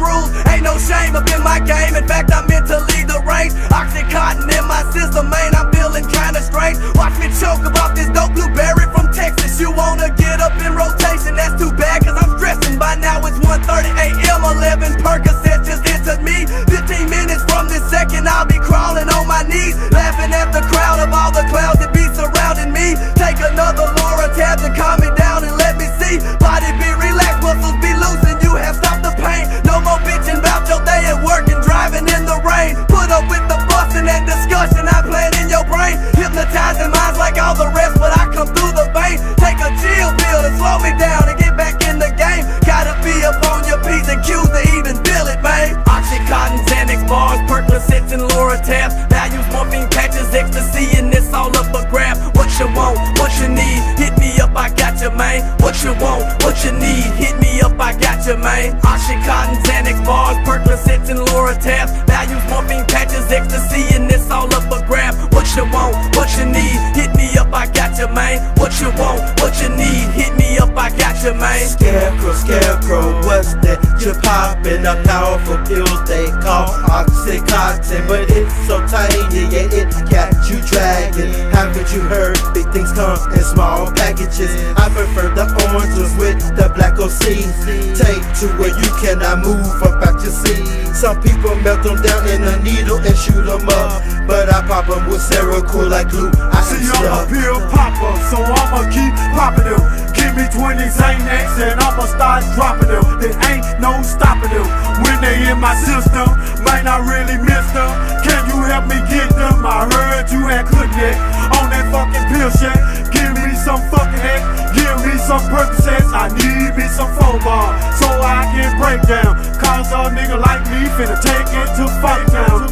rules. Ain't no shame up in my game. In fact, I'm meant to lead the range. Oxycontin in my system, man, I'm feeling kinda strange. Watch me choke about this dope blueberry from Texas. You wanna get up in rotation, that's too bad, cause I'm stressing. By now it's 1:30 a.m. 11 Percocets just entered me. 15 minutes from this second, I'll be crawling on my knees, laughing at the crowd of all the clouds that be surrounding me. Take another Laura tab to calm me down and let me see. Body be relaxed, muscles be loose, and you have stopped the pain. No more bitching about your day at work and driving in the rain. Put up with the busting and discussion I plan in your brain. Hypnotizing minds like all the rest, but I come through the vein. Take a chill pill to slow me down and get back in the game. Gotta be up on your P's and Q's to even feel it, man. Oxycontin, Xanax bars, Percocets and Laura tabs. Values, morphine patches, ecstasy, and it's all up a grab. What you want, what you need, hit me up, I got you, man. What you want, what you need, hit me up, I got you, man. Oxycontin, Xanax bars, Percocets and Laura tabs. Values, morphine patches, ecstasy, and it's all up a grab. What you want, what you need, hit me up, I got you, man. What you want, what you need, hit me up, I got you, man. Scarecrow, scarecrow, what's that? You're popping a powerful pill they call Oxycontin, but it's so tiny, yeah, it got you dragging. Haven't you heard? Big things come in small packages. I prefer the orange ones with the black OC. Take to where you cannot move about your seat. Some people melt them down in a needle and shoot them up, but I pop them with Seroquel like glue. I see I'm a pill popper, so I'ma keep popping them. Give me 20 Xanax and I'ma start dropping them. There ain't no stopping them. When they in my system, might not really miss them. Can you help me get them? I heard you had cognac on that fucking pill shack. Give me some fucking heck, give me some Percocets. I need me some phone bar so I can break down. Cause a nigga like me finna take it to Fucktown.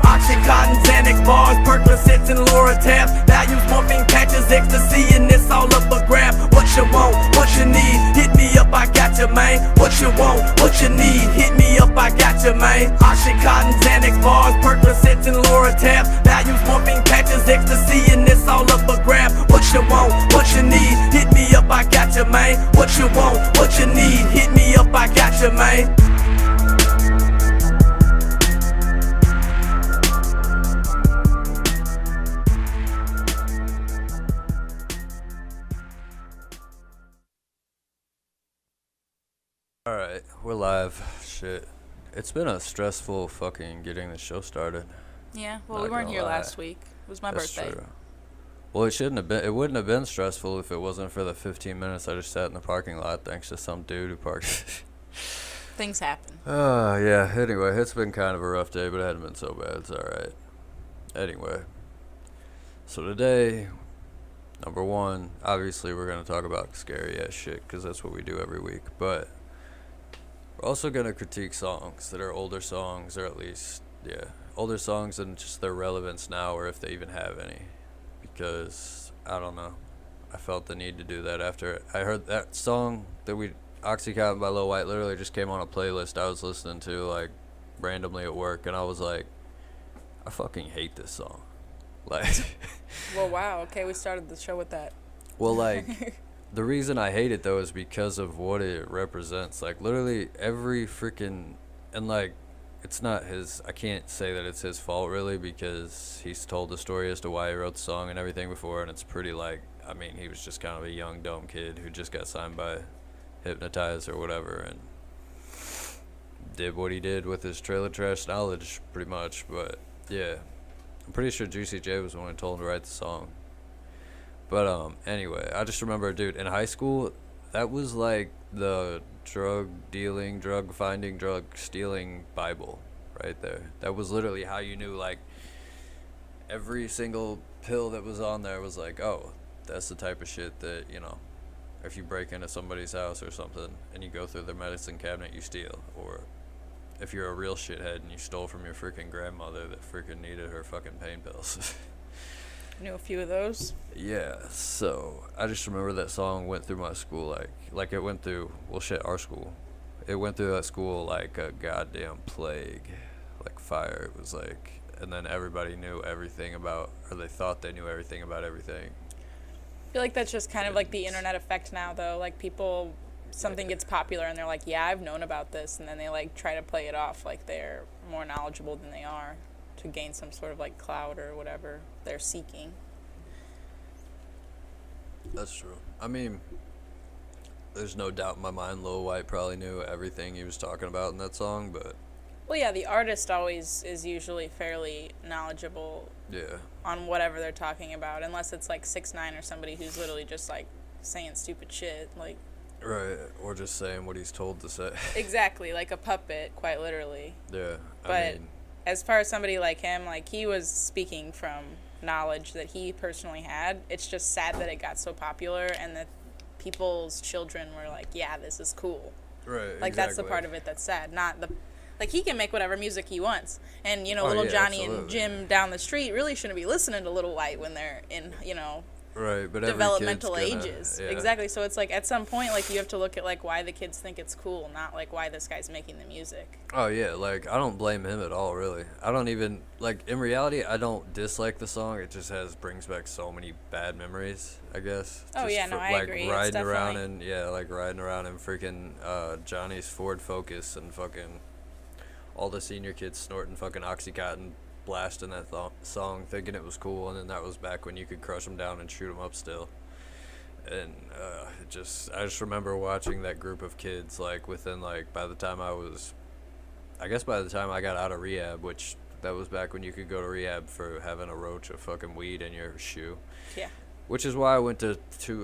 Oxycontin, Xanax bars, Percocets and Laura tabs. Values, morphine patches, ecstasy, and it's all up a grab. What you want, what you need, hit me up, I got you, man. What you want, what you need, hit me up, I got you, man. Oxycontin, Xanax bars, Percocets and Laura tabs. Values, morphine patches, ecstasy, and it's all up a grab. What you want, what you need, hit me up, I got you, man. What you want, what you need, hit me up, I got you, man. Alright, we're live. Shit. It's been a stressful fucking getting the show started. Yeah, well, we weren't here last week. It was my birthday. True. Well, it wouldn't have been stressful if it wasn't for the 15 minutes I just sat in the parking lot thanks to some dude who parked. Things happen. Yeah, anyway, it's been kind of a rough day, but it hadn't been so bad. It's alright. Anyway, so today, number one, obviously we're going to talk about scary ass shit because that's what we do every week, but we're also going to critique songs that are older songs, or at least, older songs and just their relevance now, or if they even have any. Because, I don't know, I felt the need to do that after I heard that song that Oxycontin by Lil White, literally just came on a playlist I was listening to, like, randomly at work, and I was like, I fucking hate this song. Like, well, wow, okay, we started the show with that. Well, like, the reason I hate it, though, is because of what it represents. Like, literally every freaking, and, like, it's not his, I can't say that it's his fault, really, because he's told the story as to why he wrote the song and everything before, and it's pretty, like, I mean, he was just kind of a young, dumb kid who just got signed by Hypnotize or whatever, and did what he did with his trailer trash knowledge, pretty much, but, yeah. I'm pretty sure Juicy J was the one who told him to write the song. But, anyway, I just remember, dude, in high school, that was, like, the drug dealing, drug finding, drug stealing Bible right there. That was literally how you knew, like, every single pill that was on there was like, oh, that's the type of shit that, you know, if you break into somebody's house or something and you go through their medicine cabinet, you steal. Or if you're a real shithead and you stole from your freaking grandmother that freaking needed her fucking pain pills. I knew a few of those. Yeah, so I just remember that song went through my school like it went through, well, shit, our school. It went through that school like a goddamn plague, like fire. It was like, and then everybody knew everything about, or they thought they knew everything about everything. I feel like that's just kind of like the internet effect now, though. Like, people something gets popular and they're like, yeah, I've known about this, and then they like try to play it off like they're more knowledgeable than they are to gain some sort of like clout or whatever they're seeking. That's true. I mean, there's no doubt in my mind Lil White probably knew everything he was talking about in that song, but Well, yeah, the artist always is usually fairly knowledgeable yeah. on whatever they're talking about, unless it's like 6ix9ine or somebody who's literally just like saying stupid shit, like Right, or just saying what he's told to say. exactly, like a puppet, quite literally. Yeah, But I mean, as far as somebody like him, like he was speaking from knowledge that he personally had. It's just sad that it got so popular and that people's children were like, yeah, this is cool. right, Like that's the part of it that's sad, not the like he can make whatever music he wants. And you know, little Johnny absolutely. and Jim down the street really shouldn't be listening to Lil White when they're in, you know, Right, but every developmental kid's gonna- ages. yeah. Exactly. So it's like at some point like you have to look at like why the kids think it's cool, not like why this guy's making the music. Oh yeah, like I don't blame him at all, really. I don't even like in reality. I don't dislike the song. It just brings back so many bad memories. I guess. Oh, Just yeah, no, I like agree. It's Riding around definitely- like riding around in freaking Johnny's Ford Focus and fucking all the senior kids snorting fucking Oxycontin, blasting that song, thinking it was cool, and then that was back when you could crush them down and shoot them up still. And I just remember watching that group of kids like within like by the time I got out of rehab, which that was back when you could go to rehab for having a roach of fucking weed in your shoe. Yeah. Which is why I went to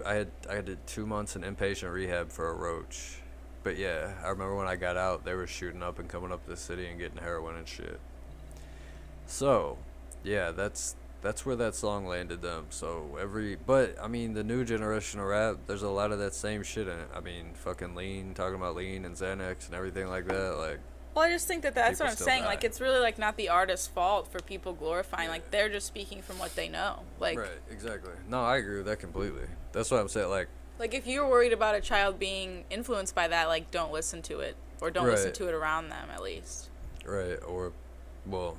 I did 2 months in inpatient rehab for a roach. But yeah, I remember when I got out, they were shooting up and coming up the city and getting heroin and shit. So, yeah, that's where that song landed them. So but I mean, the new generation of rap, there's a lot of that same shit in it. I mean, fucking lean, talking about lean and Xanax and everything like that. Like, Well, I just think that that's People what I'm still saying. die. Like, it's really, like, not the artist's fault for people glorifying. Like, they're just speaking from what they know. Like, right, exactly. No, I agree with that completely. That's what I'm saying. like if you're worried about a child being influenced by that, like, don't listen to it. Or don't listen Right. to it around them, at least. right, or, well,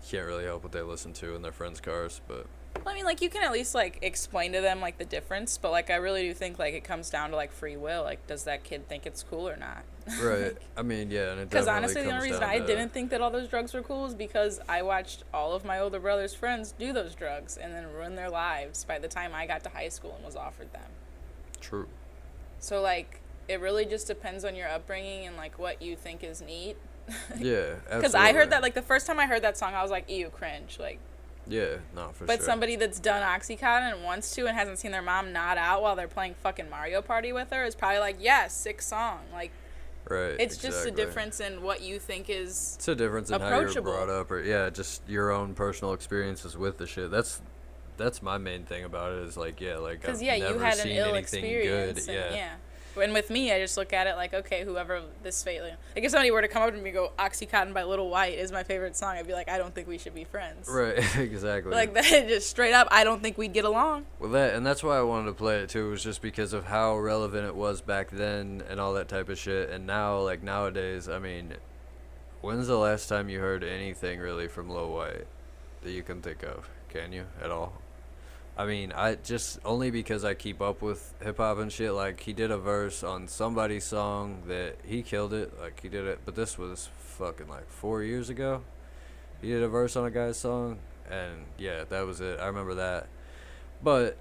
can't really help what they listen to in their friends' cars, but Well, I mean, like, you can at least, like, explain to them, like, the difference. But, like, I really do think, like, it comes down to, like, free will. Like, does that kid think it's cool or not? right. I mean, yeah, and it Because definitely honestly, the only comes reason down I to- didn't think that all those drugs were cool is because I watched all of my older brother's friends do those drugs and then ruin their lives by the time I got to high school and was offered them. True. So, like, it really just depends on your upbringing and, like, what you think is neat. Yeah, Because I heard that, like, the first time I heard that song, I was like, ew, cringe. Like, Yeah, no, for but sure. somebody that's done Oxycontin and wants to and hasn't seen their mom nod out while they're playing fucking Mario Party with her is probably like, yeah, sick song. Like, Right, it's just a exactly. difference in what you think is. It's a difference in how you're approachable. brought up, or yeah, just your own personal experiences with the shit. That's my main thing about it. Is like, yeah, like Because, I've yeah, never you had an seen ill anything experience. good. And, Yeah. And with me, I just look at it like, okay, whoever this fate. Like, if somebody were to come up to me and go, Oxycontin by Lil White is my favorite song, I'd be like, I don't think we should be friends. Right, exactly. Like, that, just straight up, I don't think we'd get along. Well, that's why I wanted to play it too. Was just because of how relevant it was back then and all that type of shit. And now, like nowadays, I mean, when's the last time you heard anything really from Lil White that you can think of? Can you at all? I mean, I just only because I keep up with hip hop and shit. Like, he did a verse on somebody's song that he killed it. Like, he did it, but this was fucking like 4 years ago. He did a verse on a guy's song, and yeah, that was it. I remember that. But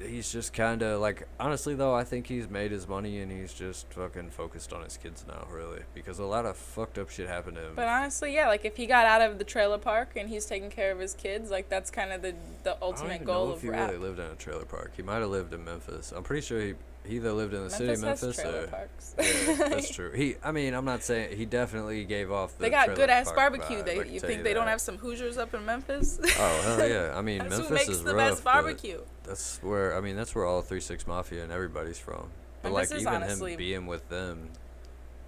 he's just kind of like, honestly though, I think he's made his money and he's just fucking focused on his kids now, really, because a lot of fucked up shit happened to him. But honestly, yeah, like, if he got out of the trailer park and he's taking care of his kids, like, that's kind of the I don't ultimate even goal know if of he rap. really lived in a trailer park. He might have lived in Memphis. I'm pretty sure he either lived in the city of Memphis Memphis has trailer or parks. yeah, that's true. I mean, I'm not saying he definitely gave off the They got trailer good ass park barbecue. vibe, I can You tell think they that. don't have some Hoosiers up in Memphis? Oh hell yeah! I mean, That's Memphis who makes is the rough, best but barbecue. that's where all 3-6 Mafia and everybody's from. But Memphis like is even honestly- him being with them,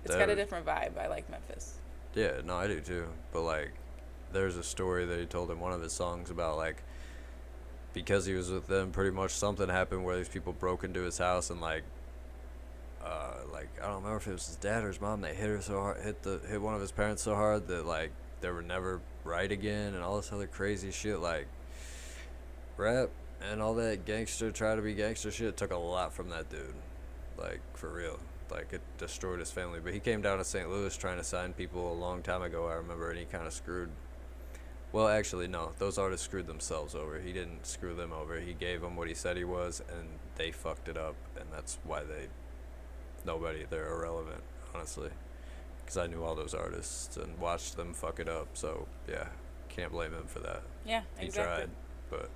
It's got a different vibe. I like Memphis. yeah, no, I do too. But like, there's a story that he told in one of his songs about like, because he was with them, pretty much something happened where these people broke into his house and like I don't remember if it was his dad or his mom. They hit her so hard, hit one of his parents so hard that like they were never right again, and all this other crazy shit. Like, rap and all that gangster, try to be gangster shit took a lot from that dude. Like, for real. like it destroyed his family. But he came down to St. Louis trying to sign people a long time ago, I remember, and he kind of screwed. Well, actually, no. Those artists screwed themselves over. He didn't screw them over. He gave them what he said he was, and they fucked it up, and that's why they're irrelevant, honestly. Because I knew all those artists and watched them fuck it up, so yeah, can't blame him for that. Yeah, exactly. He tried,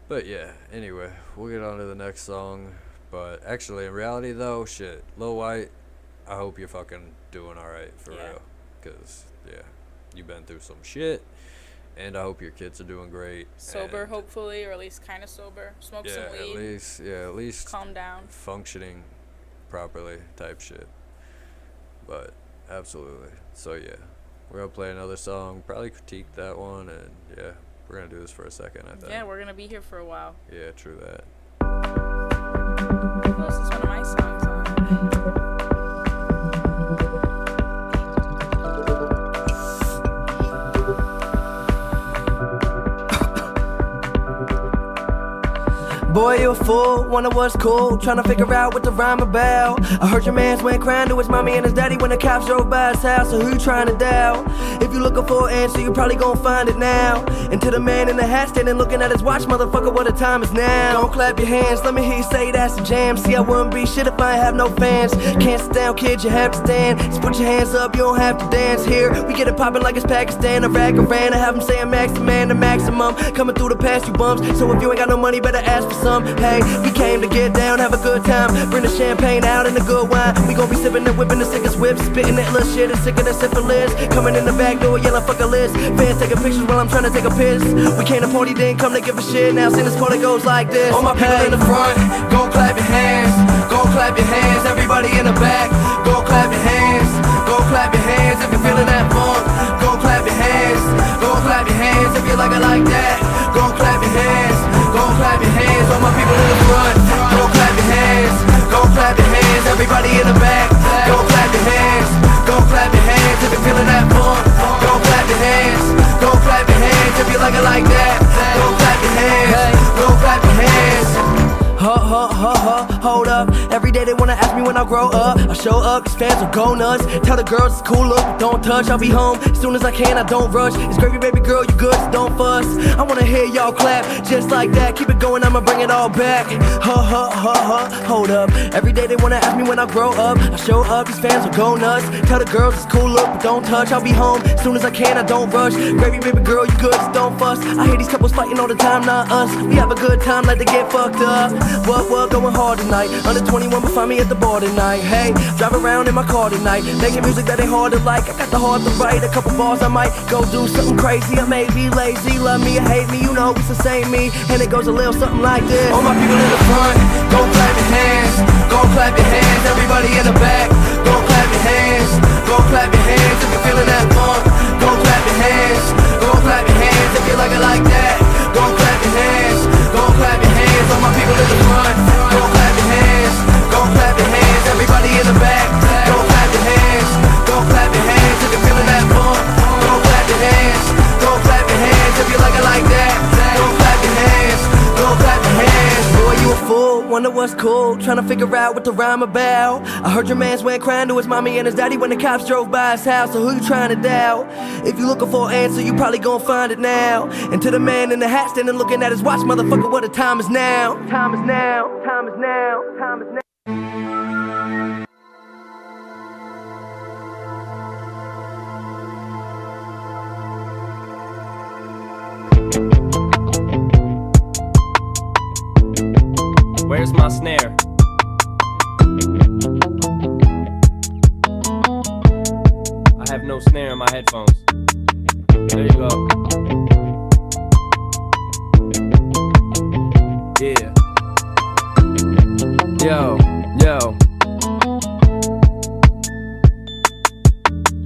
but yeah. Anyway, we'll get on to the next song. But actually, in reality, though, shit, Lil White, I hope you're fucking doing all right for real. Because yeah, you've been through some shit, and I hope your kids are doing great. Sober, hopefully, or at least kind of sober. Smoke some weed. At least calm down. Functioning properly, type shit. But absolutely. So yeah, we're gonna play another song, probably critique that one, and yeah, we're gonna do this for a second, I think. Yeah, we're gonna be here for a while. Yeah, true that. Oh, this is one of my songs on. Boy, you a fool, wonder what's cool, trying to figure out what the rhyme about. I heard your man's went crying to his mommy and his daddy when the cops drove by his house, so who you trying to doubt? If you looking for an answer, you probably gon' find it now. And to the man in the hat standing looking at his watch, motherfucker, what the time is now. Don't clap your hands, let me hear you say that's a jam. See, I wouldn't be shit if I ain't have no fans. Can't sit down, kid, you have to stand. Just put your hands up, you don't have to dance. Here, we get it poppin' like it's Pakistan. Iraq, Iran, I have them saying max demand, the maximum. Coming through the past, you bumps. So if you ain't got no money, better ask for some. Hey, we came to get down, have a good time. Bring the champagne out and the good wine. We gon' be sippin' and whippin' the sickest whips. Spittin' that little shit, it's sicker than syphilis. Coming in the back door, yelling fuck a list. Fans taking pictures while I'm trying to take a piss. We came to party, didn't come to give a shit. Now sing this part that goes like this. All my people in the front, go clap your hands. Go clap your hands, everybody in the back. Go clap your hands, go clap your hands. If you're feeling that funk, go clap your hands. Go clap your hands, if you like it like that. Go clap your hands, go clap your hands. All my people in the front, go clap your hands. Go clap your hands, everybody in the back. Go clap your hands, go clap your hands. If you're feeling that funk, go clap your hands. Go clap your hands, if you like it like that. Go clap your hands, go clap your hands. Hold up. Every day they wanna ask me when I grow up. I show up, cause fans will go nuts. Tell the girls it's cool, look, don't touch. I'll be home as soon as I can, I don't rush. It's gravy, baby girl, you good, so don't fuss. I wanna hear y'all clap, just like that. Keep it going, I'ma bring it all back. Hold up. Every day they wanna ask me when I grow up. I show up, these fans will go nuts. Tell the girls it's cool, look, but don't touch. I'll be home as soon as I can, I don't rush. Gravy, baby girl, you good, so don't fuss. I hear these couples fighting all the time, not us. We have a good time, like they get fucked up. What, going hard tonight. Under 21 will find me at the bar tonight. Hey, drive around in my car tonight. Making music that ain't hard to like. I got the heart to write a couple bars, I might go do something crazy. I may be lazy, love me or hate me, you know it's the same me. And it goes a little something like this. All my people in the front, go clap your hands. Go clap your hands, everybody in the back. Go clap your hands, go clap your hands. If you're feeling that funk, go clap your hands. Go clap your hands, if you like it like that. Go clap your hands, go clap your hands. All my people in the front, go clap your hands. Go clap your hands, everybody in the back. Go clap your hands, go clap your hands. If you're feeling that funk, go clap your hands. Go clap your hands, if you like it like that. Go clap your hands, go clap your hands. Boy, you a fool, wonder what's cool, trying to figure out what the rhyme about. I heard your man's went crying to his mommy and his daddy when the cops drove by his house, so who you trying to doubt? If you looking for an answer, you probably gon' find it now. And to the man in the hat standing looking at his watch, motherfucker, what the time is now. Time is now, time is now, time is now. Where's my snare? I have no snare in my headphones. There you go. Yeah. Yo.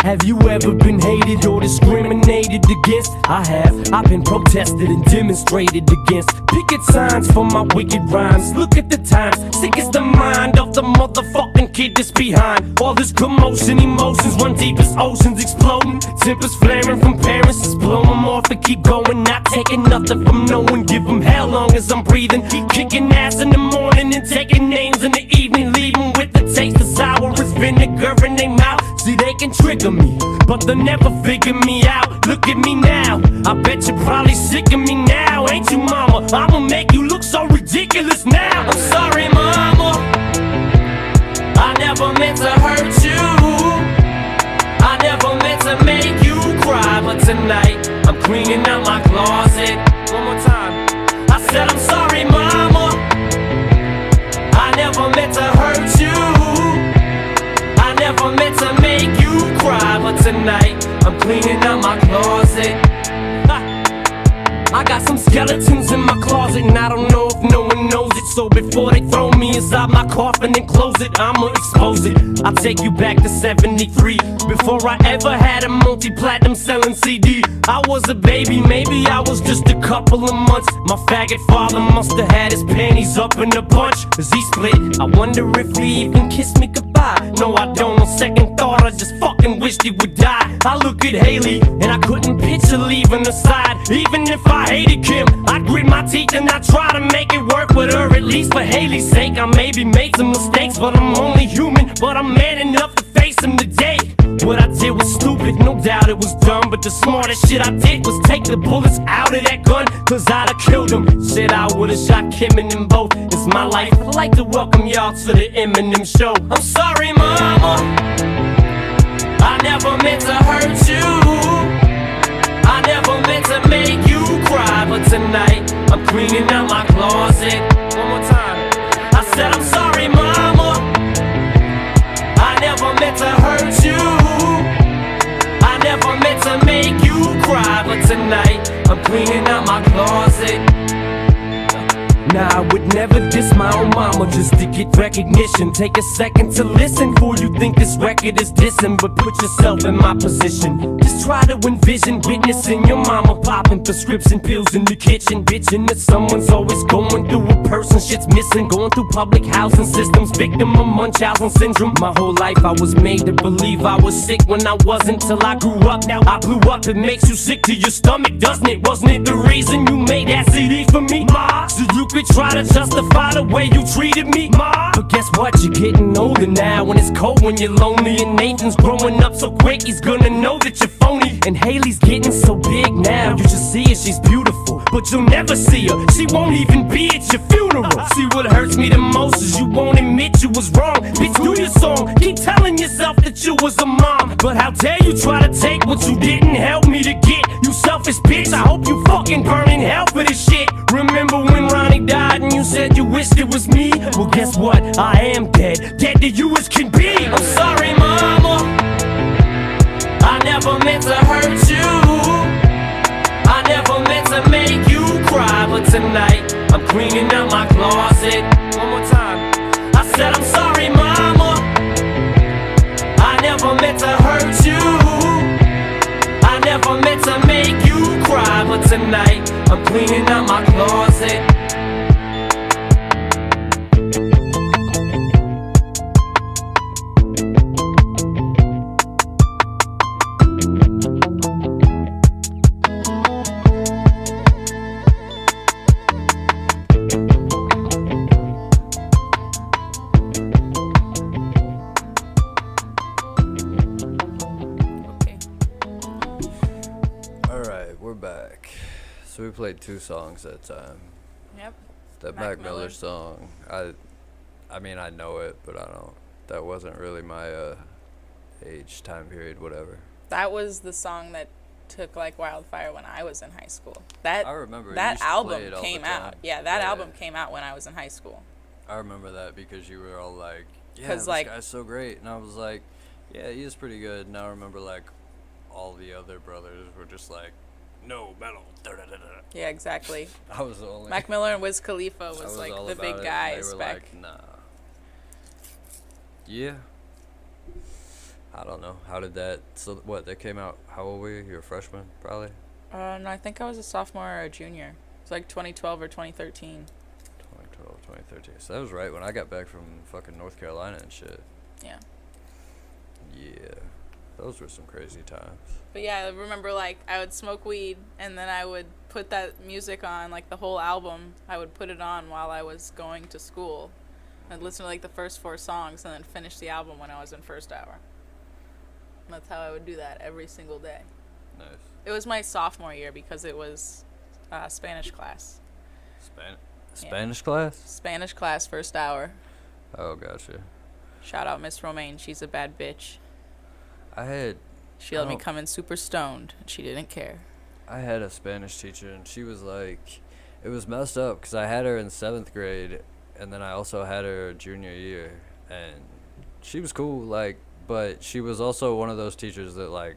Have you ever been hated or discriminated against? I have. I've been protested and demonstrated against. Picket signs for my wicked rhymes. Look at the times. Sick is the mind of the motherfucking kid that's behind. All this commotion, emotions run deep as oceans exploding. Tempers flaring from parents, just blow them off and keep going. Not taking nothing from no one. Give them hell long as I'm breathing. Keep kicking ass in the morning and taking names in the evening. Leaving with the taste of sour figure me, but they'll never figure me out. Look at me now, I bet you're probably sick of me now, ain't you, mama? I'ma make you look so ridiculous now. I'm sorry, mama, I never meant to hurt you, I never meant to make you cry, but tonight I'm cleaning out my closet. One more time, I said I'm sorry, mama, I never meant to hurt you, I never meant to make you cry, but tonight I'm cleaning out my closet. I got some skeletons in my closet, and I don't know if no one knows it. So before they throw me inside my coffin and close it, I'ma expose it. I'll take you back to 73, before I ever had a multi-platinum selling CD. I was a baby, maybe I was just a couple of months. My faggot father must have had his panties up in a bunch, cause he split. I wonder if he even kissed me goodbye. No, I don't. On second thought, I just fucking wished he would die. I look at Haley, and I couldn't picture leaving her side. Even if I hated Kim, I'd grit my teeth and I'd try to make it work with her. At least for Haley's sake, I maybe made some mistakes, but I'm only human. But I'm man enough to face them today. What I did was stupid, no doubt it was dumb, but the smartest shit I did was take the bullets out of that gun, cause I'd have killed him. Shit, I would've shot Kim and them both. It's my life, I'd like to welcome y'all to the Eminem show. I'm sorry, mama, I never meant to hurt you, I never meant to make you cry, but tonight I'm cleaning out my closet. One more time, I said I'm sorry, mama, I never meant to hurt you, I never meant to make you cry, but tonight I'm cleaning out my closet. Nah, I would never diss my own mama just to get recognition. Take a second to listen before you think this record is dissing, but put yourself in my position. Just try to envision witnessing your mama popping prescription pills in the kitchen, bitching that someone's always going through a person shit's missing. Going through public housing systems, victim of Munchausen syndrome. My whole life I was made to believe I was sick when I wasn't, till I grew up. Now I blew up, it makes you sick to your stomach, doesn't it? Wasn't it the reason you made that CD for me, ma? So you could try to justify the way you treated me, ma. But guess what? You're getting older now, when it's cold, when you're lonely, and Nathan's growing up so quick, he's gonna know that you're phony. And Haley's getting so big now, you should see her, she's beautiful, but you'll never see her, she won't even be at your funeral. See, what hurts me the most is you won't admit you was wrong. Bitch, do your song, keep telling yourself that you was a mom, but how dare you try to take what you didn't help me to get. You selfish bitch, I hope you fucking burn in hell for this shit. Remember when Ronnie died and you said you wished it was me? Well, guess what? I am dead, dead to you as can be. I'm sorry, mama, I never meant to hurt you, I never meant to make you cry, but tonight I'm cleaning out my closet. One more time, I said I'm sorry, mama, I never meant to hurt you, I never meant to make you cry, but tonight I'm cleaning out my closet. So we played 2 songs that time. Yep. That Mac Miller song, I mean I know it, but I don't. That wasn't really my age, time period, whatever. That was the song that took like wildfire when I was in high school. That I remember that album it all came the time. out. Yeah, that album came out when I was in high school. I remember that because you were all like, "Yeah, this like, guy's so great," and I was like, "Yeah, he is pretty good." And I remember like all the other brothers were just like, "No, metal." Yeah, exactly. I was the only. Mac Miller and Wiz Khalifa was like the big guys they were back. Like, nah. Yeah. I don't know. How did that? So what? That came out. How old were you? You were a freshman, probably. No, I think I was a sophomore or a junior. It's like 2012 or 2013. 2012, 2013. So that was right when I got back from fucking North Carolina and shit. Yeah. Yeah. Those were some crazy times. But yeah, I remember like I would smoke weed and then I would put that music on, like the whole album. I would put it on while I was going to school. I'd listen to like the first 4 songs and then finish the album when I was in first hour. That's how I would do that every single day. Nice. It was my sophomore year because it was Spanish class. Spanish class? Spanish class, first hour. Oh, gotcha. Shout out Miss Romaine. She's a bad bitch. She let me come in super stoned. And she didn't care. I had a Spanish teacher, and she was like, it was messed up because I had her in 7th grade, and then I also had her junior year, and she was cool, like, but she was also one of those teachers that, like,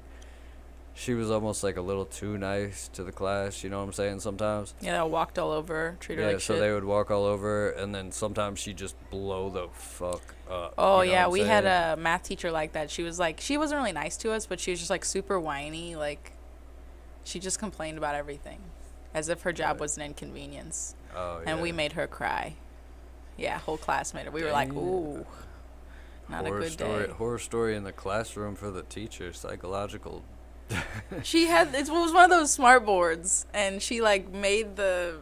she was almost like a little too nice to the class, you know what I'm saying, sometimes? Yeah, they walked all over her, treat her like shit. Yeah, so they would walk all over, and then sometimes she'd just blow the fuck up. Oh, you know yeah, we had a math teacher like that. She was like, she wasn't really nice to us, but she was just like super whiny, like, she just complained about everything, as if her job was an inconvenience. Oh, yeah. And we made her cry. Yeah, whole class made her. We were like, ooh, not a good day. Horror story in the classroom for the teacher, psychological. She had, it was one of those smart boards, and she like made the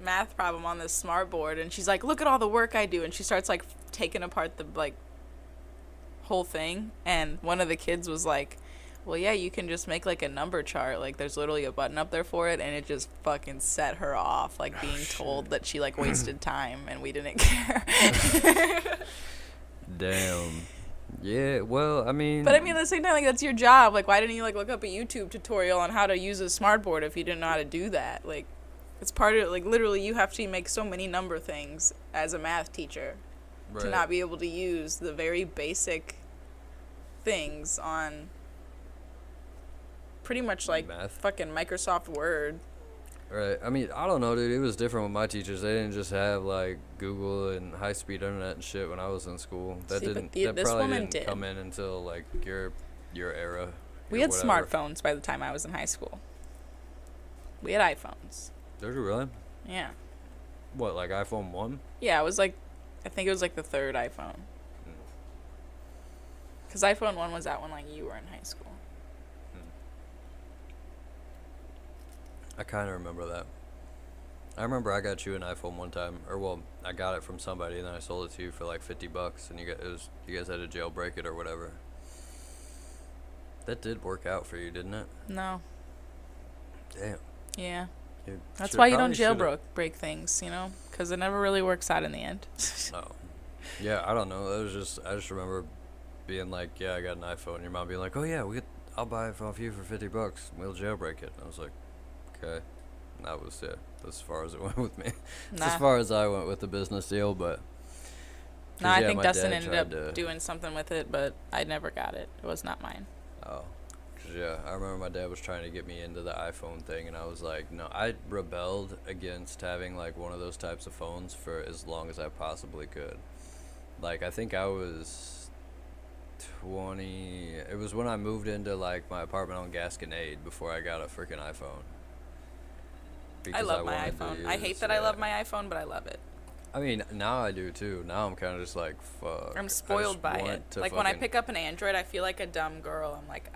math problem on this smart board, and she's like, look at all the work I do, and she starts like taking apart the like whole thing, and one of the kids was like, well, yeah, you can just make like a number chart, like there's literally a button up there for it, and it just fucking set her off, like being told that she like wasted time, and we didn't care. Damn. Yeah, well, I mean... But I mean, at the same time, like, that's your job. Like, why didn't you, like, look up a YouTube tutorial on how to use a smartboard if you didn't know how to do that? Like, it's part of, like, literally you have to make so many number things as a math teacher to not be able to use the very basic things on pretty much, like, fucking Microsoft Word. Right. I mean, I don't know, dude. It was different with my teachers. They didn't just have, like, Google and high-speed internet and shit when I was in school. That probably didn't come in until, like, your era. We had smartphones by the time I was in high school. We had iPhones. Did you really? Yeah. What, like iPhone 1? Yeah, it was, like, I think it was, like, the third iPhone. Because iPhone 1 was out when, like, you were in high school. I kind of remember that. I remember I got you an iPhone one time, or well, I got it from somebody and then I sold it to you for like $50, and you guys had to jailbreak it or whatever. That did work out for you, didn't it? No. Damn. Yeah. That's why you don't jailbreak things, you know, because it never really works out in the end. No. Yeah, I don't know. I just remember being like, yeah, I got an iPhone, and your mom being like, oh yeah, I'll buy it for you for $50. We'll jailbreak it. And I was like, okay. And that was that's as far as it went with me. Nah. As far as I went with the business deal, but no, I think Dustin ended up doing something with it, but I never got it. It was not mine. Oh. 'Cause yeah, I remember my dad was trying to get me into the iPhone thing, and I was like, no. I rebelled against having like one of those types of phones for as long as I possibly could. Like, I think I was 20. It was when I moved into like my apartment on Gasconade before I got a freaking iPhone. I love my iPhone. I hate that I love my iPhone, but I love it. I mean, now I do too. Now I'm kind of just like, fuck. I'm spoiled by it. Like, when I pick up an Android, I feel like a dumb girl. I'm like,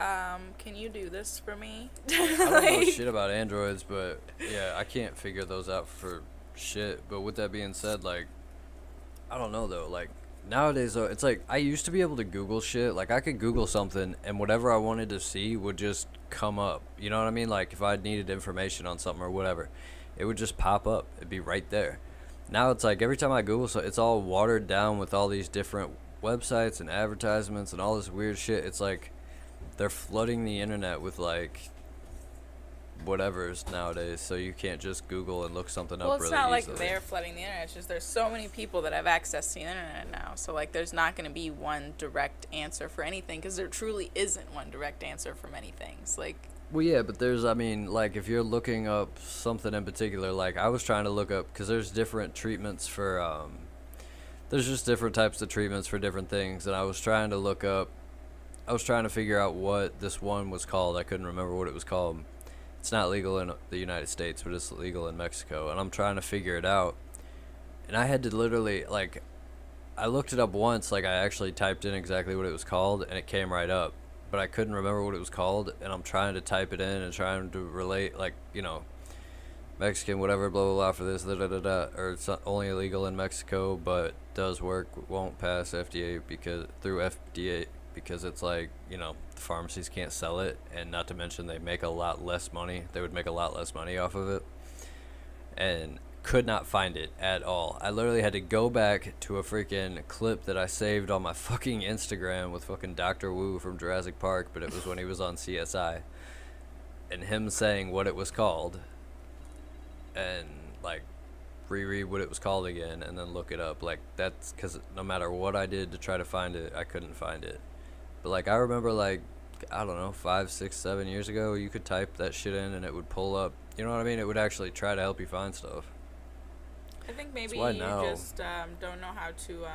can you do this for me? I don't know shit about Androids, but yeah, I can't figure those out for shit. But with that being said, like, I don't know though. Like, nowadays, though, it's like I used to be able to Google shit. Like, I could Google something, and whatever I wanted to see would just come up. You know what I mean? Like, if I needed information on something or whatever, it would just pop up. It'd be right there. Now it's like every time I Google, so it's all watered down with all these different websites and advertisements and all this weird shit. It's like they're flooding the internet with like whatever's nowadays, so you can't just Google and look something up really easily. Well, it's not like they're flooding the internet. It's just there's so many people that have access to the internet now. So like there's not going to be one direct answer for anything, because there truly isn't one direct answer for many things. Like, well, yeah, but there's, I mean, like, if you're looking up something in particular, like, I was trying to look up, because there's different treatments for, there's just different types of treatments for different things, and I was trying to look up, I was trying to figure out what this one was called. I couldn't remember what it was called. It's not legal in the United States, but it's legal in Mexico, and I'm trying to figure it out, and I had to literally, like, I looked it up once, like, I actually typed in exactly what it was called, and it came right up. But I couldn't remember what it was called, and I'm trying to type it in and trying to relate, like, you know, Mexican, whatever, blah, blah, blah, for this, da-da-da-da, or it's only illegal in Mexico, but does work, won't pass FDA because, through FDA, because it's like, you know, the pharmacies can't sell it, and not to mention they make a lot less money. They would make a lot less money off of it. And could not find it at all. I literally had to go back to a freaking clip that I saved on my fucking Instagram with fucking Dr. Wu from Jurassic Park, but it was when he was on CSI, and him saying what it was called, and like reread what it was called again, and then look it up. Like, that's because no matter what I did to try to find it, I couldn't find it. But like, I remember, like, I don't know, 5, 6, 7 years ago, you could type that shit in and it would pull up, you know what I mean? It would actually try to help you find stuff. I think maybe why you now. just don't know how to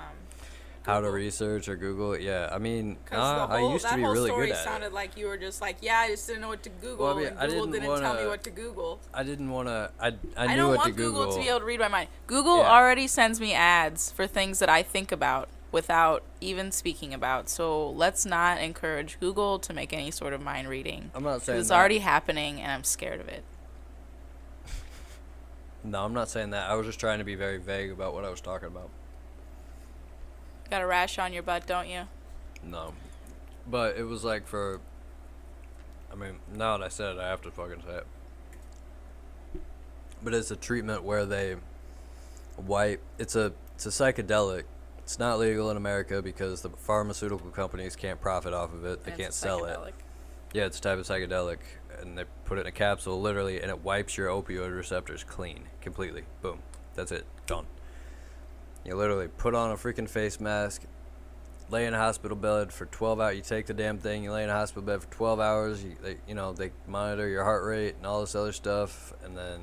How to research or Google it. Yeah, I mean, Because I used to be really good at it. that whole story sounded like you were just like, yeah, I just didn't know what to Google, Well, I mean, and I Google didn't didn't tell me wanna- what to Google. I didn't want to, I I knew don't what want to Google. to be able to read my mind. Google Yeah. already sends me ads for things that I think about without even speaking about. So let's not encourage Google to make any sort of mind reading. I'm not saying It's that. already happening, and I'm scared of it. No, I'm not saying that. I was just trying to be very vague about what I was talking about. Got a rash on your butt, don't you? No. But it was like for, I mean, now that I said it, I have to fucking say it. But it's a treatment where they wipe, it's a psychedelic. It's not legal in America because the pharmaceutical companies can't profit off of it. They And can't it's a sell it. psychedelic. Yeah, it's a type of psychedelic, and they put it in a capsule, literally, and it wipes your opioid receptors clean, completely. Boom. That's it. Gone. You literally put on a freaking face mask, lay in a hospital bed for 12 hours. You take the damn thing, you lay in a hospital bed for 12 hours. They monitor your heart rate and all this other stuff, and then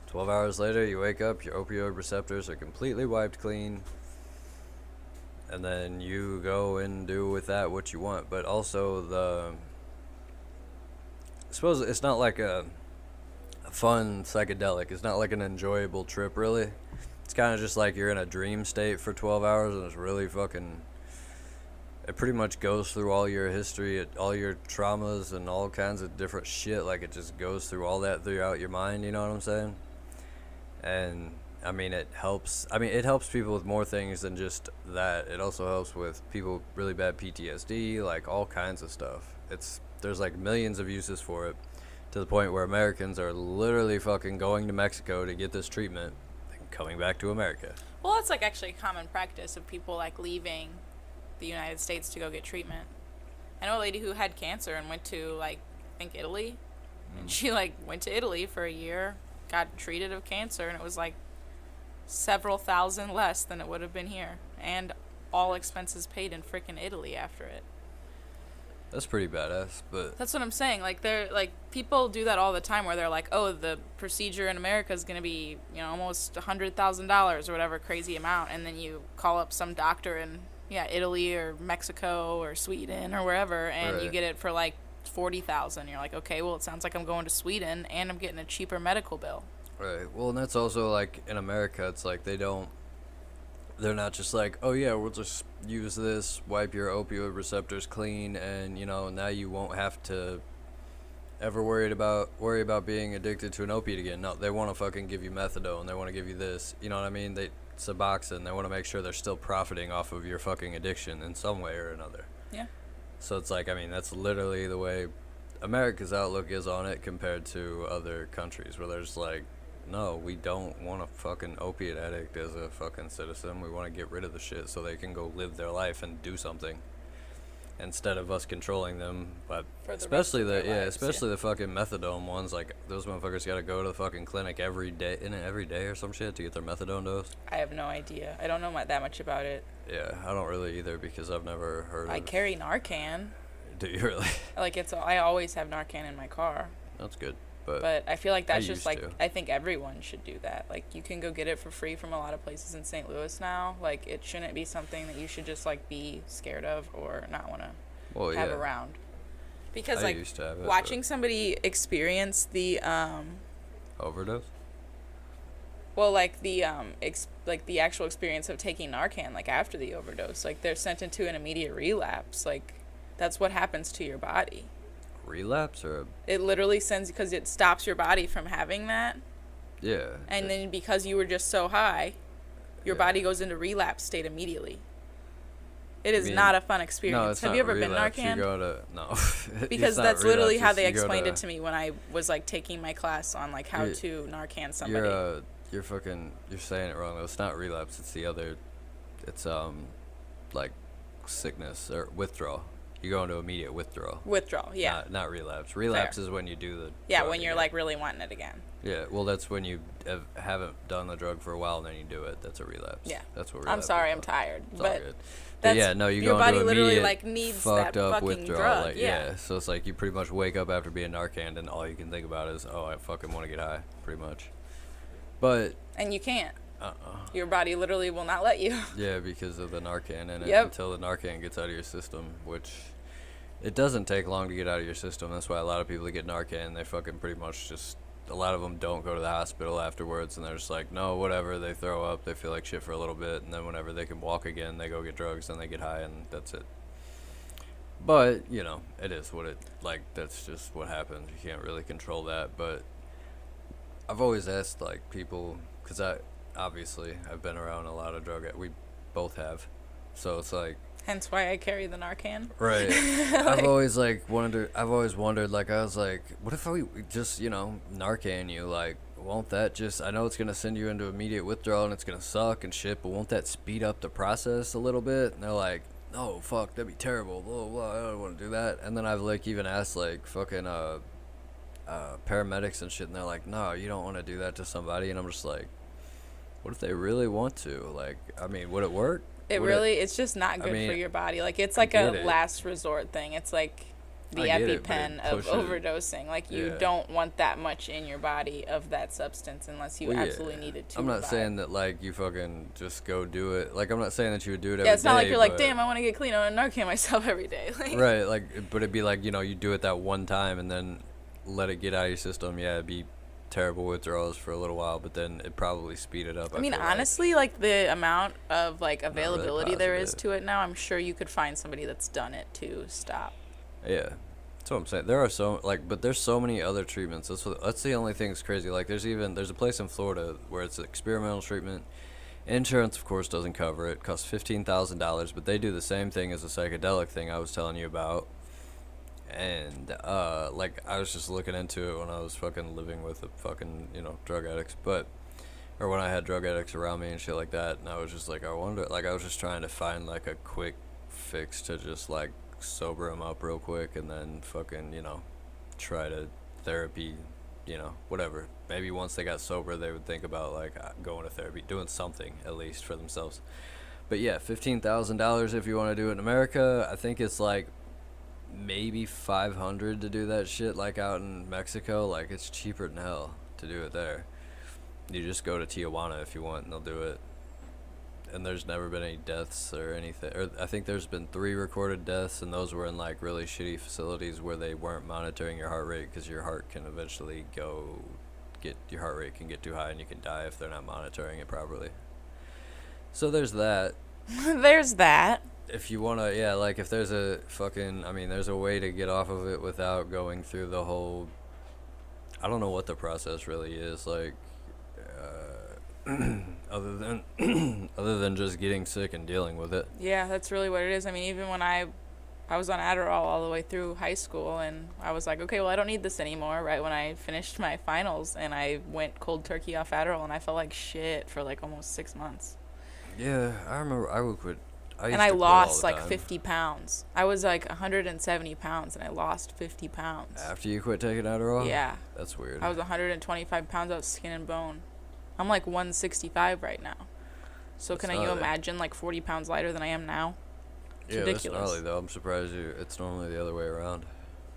12 hours later, you wake up, your opioid receptors are completely wiped clean. And then you go and do with that what you want. But also I suppose it's not like a fun psychedelic. It's not like an enjoyable trip, really. It's kind of just like you're in a dream state for 12 hours, and it's really fucking... It pretty much goes through all your history, all your traumas, and all kinds of different shit. Like, it just goes through all that throughout your mind, you know what I'm saying? And... I mean, it helps people with more things than just that. It also helps with people with really bad PTSD, like all kinds of stuff. There's like millions of uses for it, to the point where Americans are literally fucking going to Mexico to get this treatment and coming back to America. Well, it's like actually common practice of people like leaving the United States to go get treatment. I know a lady who had cancer and went to like, I think Italy, and she like went to Italy for a year, got treated of cancer, and it was like several thousand less than it would have been here, and all expenses paid in frickin' Italy after it. That's pretty badass, but That's what I'm saying. Like, they're like, people do that all the time, where they're like, oh, the procedure in America is gonna be, you know, almost $100,000 or whatever crazy amount, and then you call up some doctor in Italy or Mexico or Sweden or wherever, and you Right. get it for like $40,000. You're like, okay, well, it sounds like I'm going to Sweden and I'm getting a cheaper medical bill. right. Well, and that's also like in America, it's like they're not just like, oh yeah, we'll just use this, wipe your opioid receptors clean, and now you won't have to ever worry about being addicted to an opiate again. No, they want to fucking give you methadone. They want to give you this. You know what I mean? Suboxone. They want to make sure they're still profiting off of your fucking addiction in some way or another. Yeah. So it's like, I mean, that's literally the way America's outlook is on it compared to other countries, where there's like, no, we don't want a fucking opiate addict as a fucking citizen. We want to get rid of the shit so they can go live their life and do something, instead of us controlling them. But For the especially rest of their lives, especially the fucking methadone ones. Like, those motherfuckers got to go to the fucking clinic every day or some shit to get their methadone dose. I have no idea. I don't know that much about it. Yeah, I don't really either, because I've never heard I of... carry Narcan. Do you really? Like, I always have Narcan in my car. That's good. But But I feel like that's I just used like, to. I think everyone should do that. Like, you can go get it for free from a lot of places in St. Louis now. Like, it shouldn't be something that you should just like be scared of or not want to well, have yeah. around. Because I like used to have it, watching somebody experience the Overdose? well, like the like the actual experience of taking Narcan, like after the overdose, like they're sent into an immediate relapse. Like, that's what happens to your body. Relapse or... It literally sends, because it stops your body from having that. Yeah. And then because you were just so high, your Yeah. body goes into relapse state immediately. It is I mean, not a fun No, experience. it's Have not you ever relapse. been Narcan? You go to no. Because It's not that's literally relapse, how it's they you go explained it to me when I was like taking my class on like how to Narcan somebody. You're saying it wrong though. It's not relapse. It's the other. It's like sickness or withdrawal. You go into immediate withdrawal. Withdrawal, yeah. Not relapse. Relapse is when you do the. Yeah, drug when you're again. like really wanting it again. Yeah, well, that's when you haven't done the drug for a while and then you do it. That's a relapse. Yeah. That's what relapse I'm sorry, is I'm about. tired. It's all But good. that's, Yeah, no, you your go body into literally immediate like needs fucked that up fucking withdrawal. drug. Like, yeah. So it's like you pretty much wake up after being Narcan and all you can think about is, oh, I fucking want to get high, pretty much. But And you can't. Your body literally will not let you. yeah, because of the Narcan in it. Yep. Until the Narcan gets out of your system, which it doesn't take long to get out of your system. That's why a lot of people that get Narcan, they fucking pretty much just, a lot of them don't go to the hospital afterwards, and they're just like, no, whatever. They throw up, they feel like shit for a little bit, and then whenever they can walk again, they go get drugs, and they get high, and that's it. But, you know, it is what it, like, that's just what happens. You can't really control that, but I've always asked, like, people, because I've been around a lot of we both have, so it's like, Hence why I carry the Narcan. right. I've always wondered, like, I was like, what if we just, you know, Narcan you, like, won't that just, I know it's going to send you into immediate withdrawal and it's going to suck and shit, but won't that speed up the process a little bit? And they're like, no, fuck, that'd be terrible, blah, blah, I don't want to do that. And then I've, like, even asked, like, fucking, paramedics and shit, and they're like, no, you don't want to do that to somebody. And I'm just like, what if they really want to? Like, I mean, would it work? It's just not good for your body. Like, it's like a last resort thing. It's like the EpiPen of overdosing. Like, you don't want that much in your body of that substance unless you absolutely need it to. I'm not saying that, like, you fucking just go do it. Like, I'm not saying that you would do it every day. Yeah, it's not like you're like, damn, I want to get clean. I want to Narcan myself every day. Like, right, like, but it'd be like, you know, you do it that one time and then let it get out of your system. Yeah, it'd be terrible withdrawals for a little while, but then it probably speed it up. I mean, honestly, like the amount of like availability there is to it now, I'm sure you could find somebody that's done it to stop. Yeah, that's what I'm saying. There are but there's so many other treatments. That's the only thing that's crazy. Like, there's a place in Florida where it's experimental treatment. Insurance, of course, doesn't cover it. It costs $15,000, but they do the same thing as the psychedelic thing I was telling you about. And, like, I was just looking into it when I was fucking living with drug addicts, or when I had drug addicts around me and shit like that, and I was just like, I was just trying to find, like, a quick fix to just, like, sober them up real quick, and then fucking, you know, try to therapy, you know, whatever. Maybe once they got sober, they would think about, like, going to therapy, doing something, at least, for themselves. But, yeah, $15,000 if you want to do it in America. I think it's, like, maybe $500 to do that shit, like out in Mexico. Like, it's cheaper than hell to do it there. You just go to Tijuana if you want and they'll do it. And there's never been any deaths or anything, or I think there's been 3 recorded deaths, and those were in like really shitty facilities where they weren't monitoring your heart rate, because your heart can eventually your heart rate can get too high and you can die if they're not monitoring it properly. So there's that. There's that. If you want to, yeah, like, if there's there's a way to get off of it without going through the whole, I don't know what the process really is, like, other than just getting sick and dealing with it. Yeah, that's really what it is. I mean, even when I was on Adderall all the way through high school, and I was like, okay, well, I don't need this anymore, right when I finished my finals, and I went cold turkey off Adderall, and I felt like shit for, like, almost 6 months. Yeah, I remember I would quit. And I lost like 50 pounds. I was like 170 pounds, and I lost 50 pounds. After you quit taking Adderall? Yeah. That's weird. I was 125 pounds out of skin and bone. I'm like 165 right now. So can you imagine like 40 pounds lighter than I am now? It's ridiculous. That's gnarly though. I'm surprised it's normally the other way around.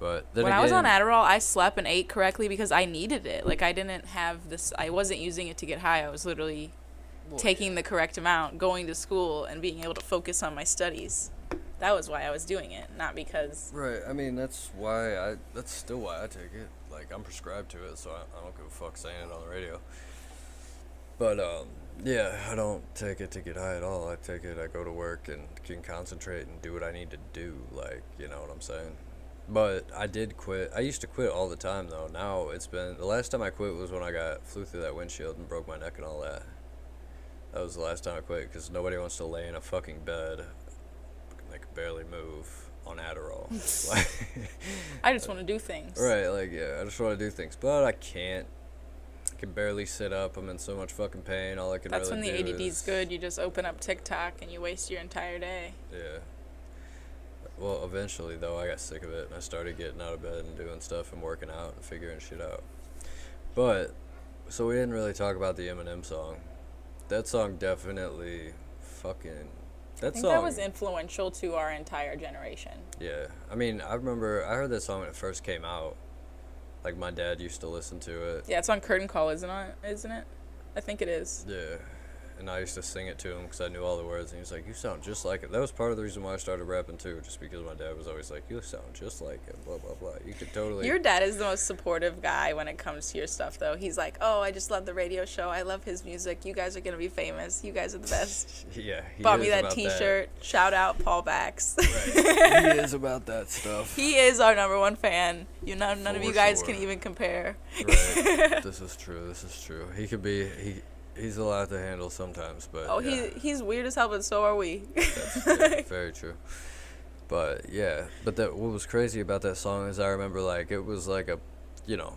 But then when I was on Adderall, I slept and ate correctly because I needed it. Like, I didn't have this, I wasn't using it to get high. I was literally taking the correct amount, going to school, and being able to focus on my studies. That was why I was doing it, not because... Right, I mean, that's still why I take it. Like, I'm prescribed to it, so I don't give a fuck saying it on the radio. But, yeah, I don't take it to get high at all. I take it, I go to work and can concentrate and do what I need to do, like, you know what I'm saying? But I did quit. I used to quit all the time, though. Now the last time I quit was when I flew through that windshield and broke my neck and all that. That was the last time I quit, because nobody wants to lay in a fucking bed like barely move on Adderall. Like, I just want to do things. right, like, yeah, I just want to do things, but I can't. I can barely sit up. I'm in so much fucking pain. All I can That's really when do the ADD's good. You just open up TikTok and you waste your entire day. Yeah. Well, eventually, though, I got sick of it, and I started getting out of bed and doing stuff and working out and figuring shit out. But, so we didn't really talk about the Eminem song. That song definitely fucking... I think that was influential to our entire generation. Yeah. I mean, I remember, I heard that song when it first came out. Like, my dad used to listen to it. Yeah, it's on Curtain Call, isn't it? I think it is. Yeah. And I used to sing it to him because I knew all the words, and he was like, you sound just like it. That was part of the reason why I started rapping, too, just because my dad was always like, you sound just like it, blah, blah, blah. You could totally... Your dad is the most supportive guy when it comes to your stuff, though. He's like, oh, I just love the radio show. I love his music. You guys are going to be famous. You guys are the best. Yeah, he Bought is me that about T-shirt. Shout out Paul Bax. Right. He is about that stuff. He is our #1 fan. None of For you guys sure. can even compare. Right. This is true. He could be... He's a lot to handle sometimes, but Oh, yeah, he's weird as hell, but so are we. that's yeah, very true. But yeah, but what was crazy about that song is I remember like it was like a, you know,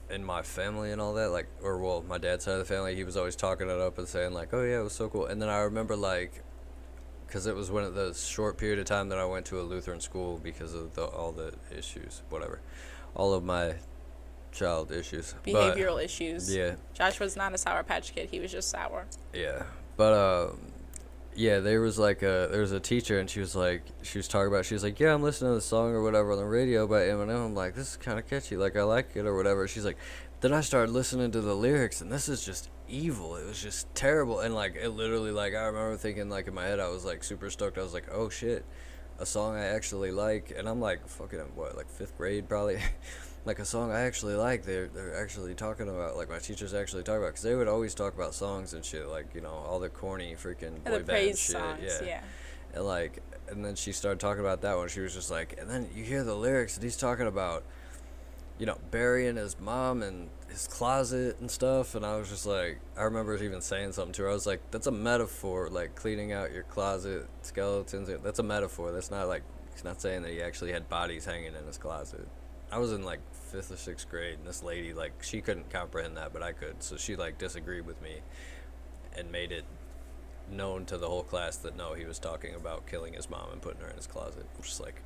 in my family and all that, like, or well, my dad's side of the family, he was always talking it up and saying like, oh yeah, it was so cool. And then I remember like, because it was when the short period of time that I went to a Lutheran school because of all the issues, whatever, all of my child issues, Behavioral issues. Yeah. Josh was not a Sour Patch Kid. He was just sour. Yeah, but yeah, there was a teacher, and she was talking about, she was like, yeah, I'm listening to the song or whatever on the radio by Eminem. I'm like, this is kind of catchy, like I like it or whatever. She's like, then I started listening to the lyrics, and this is just evil. It was just terrible, and like it literally, like I remember thinking like in my head, I was like super stoked. I was like, oh shit, a song I actually like, and I'm like fucking what, like 5th grade probably. Like a song I actually like, they're actually talking about, like my teachers actually talk about, because they would always talk about songs and shit, like, you know, all the corny freaking boy band praise shit. songs, yeah. And like, and then she started talking about that one. She was just like, and then you hear the lyrics, and he's talking about, you know, burying his mom in his closet and stuff. And I was just like, I remember even saying something to her. I was like, that's a metaphor, like cleaning out your closet, skeletons. That's a metaphor. That's not like, he's not saying that he actually had bodies hanging in his closet. I was in like 5th or 6th grade, and this lady, like, she couldn't comprehend that, but I could. So she like disagreed with me and made it known to the whole class that no, he was talking about killing his mom and putting her in his closet. I'm just like,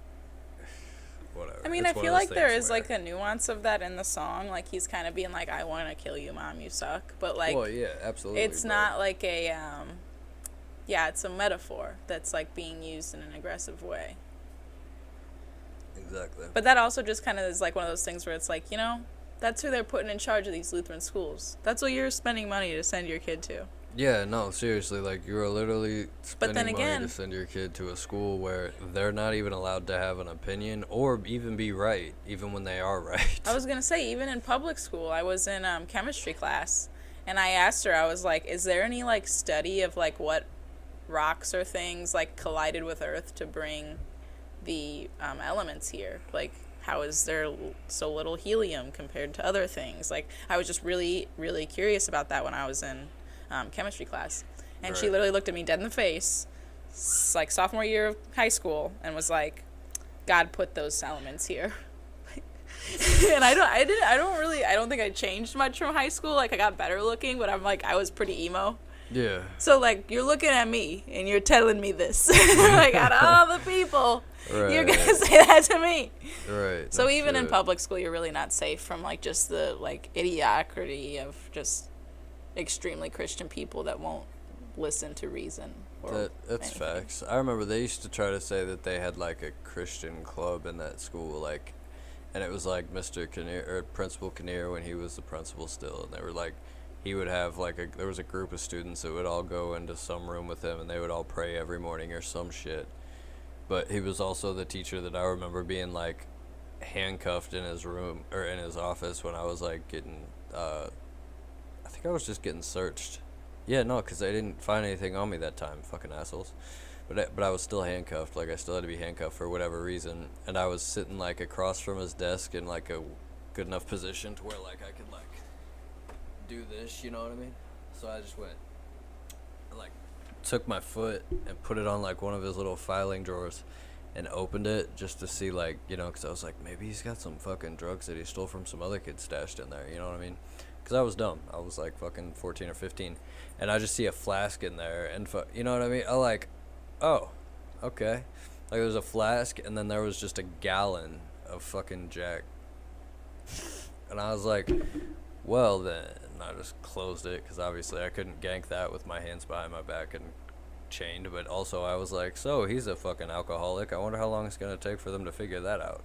whatever. I mean, I feel like there is like a nuance of that in the song. Like he's kind of being like, I want to kill you, mom, you suck. But like, well, yeah, absolutely. It's not like a yeah, it's a metaphor that's like being used in an aggressive way. Exactly. But that also just kind of is like one of those things where it's like, you know, that's who they're putting in charge of these Lutheran schools. That's what you're spending money to send your kid to. Yeah, no, seriously, like you're literally spending money to send your kid to a school where they're not even allowed to have an opinion or even be right, even when they are right. I was going to say, even in public school, I was in chemistry class, and I asked her, I was like, is there any like study of like what rocks or things like collided with Earth to bring the elements here? Like, how is there so little helium compared to other things? Like, I was just really, really curious about that when I was in chemistry class. And she literally looked at me dead in the face, like sophomore year of high school, and was like, God put those elements here. And I don't think I changed much from high school. Like, I got better looking, but I'm like, I was pretty emo. Yeah. So, like, you're looking at me, and you're telling me this. Like, out of all the people, you're going to say that to me. Right. So even in public school, you're really not safe from, like, just the, like, idiocracy of just extremely Christian people that won't listen to reason. That's facts. I remember they used to try to say that they had, like, a Christian club in that school, like, and it was, like, Mr. Kinnear, or Principal Kinnear when he was the principal still, and they were, like, he would have like there was a group of students that would all go into some room with him, and they would all pray every morning or some shit. But he was also the teacher that I remember being like handcuffed in his room or in his office when I was like getting I think I was just getting searched. Yeah, no, because they didn't find anything on me that time, fucking assholes. But I was still handcuffed, like I still had to be handcuffed for whatever reason, and I was sitting like across from his desk in like a good enough position to where like I could like do this, you know what I mean? So I just went, like, took my foot and put it on like one of his little filing drawers and opened it just to see, like, you know, because I was like, maybe he's got some fucking drugs that he stole from some other kid stashed in there, you know what I mean? Because I was dumb. I was like fucking 14 or 15, and I just see a flask in there, and you know what I mean? I like, oh, okay. Like, there was a flask, and then there was just a gallon of fucking Jack. And I was like, well then, I just closed it, because obviously I couldn't gank that with my hands behind my back and chained, but also I was like, so he's a fucking alcoholic. I wonder how long it's going to take for them to figure that out.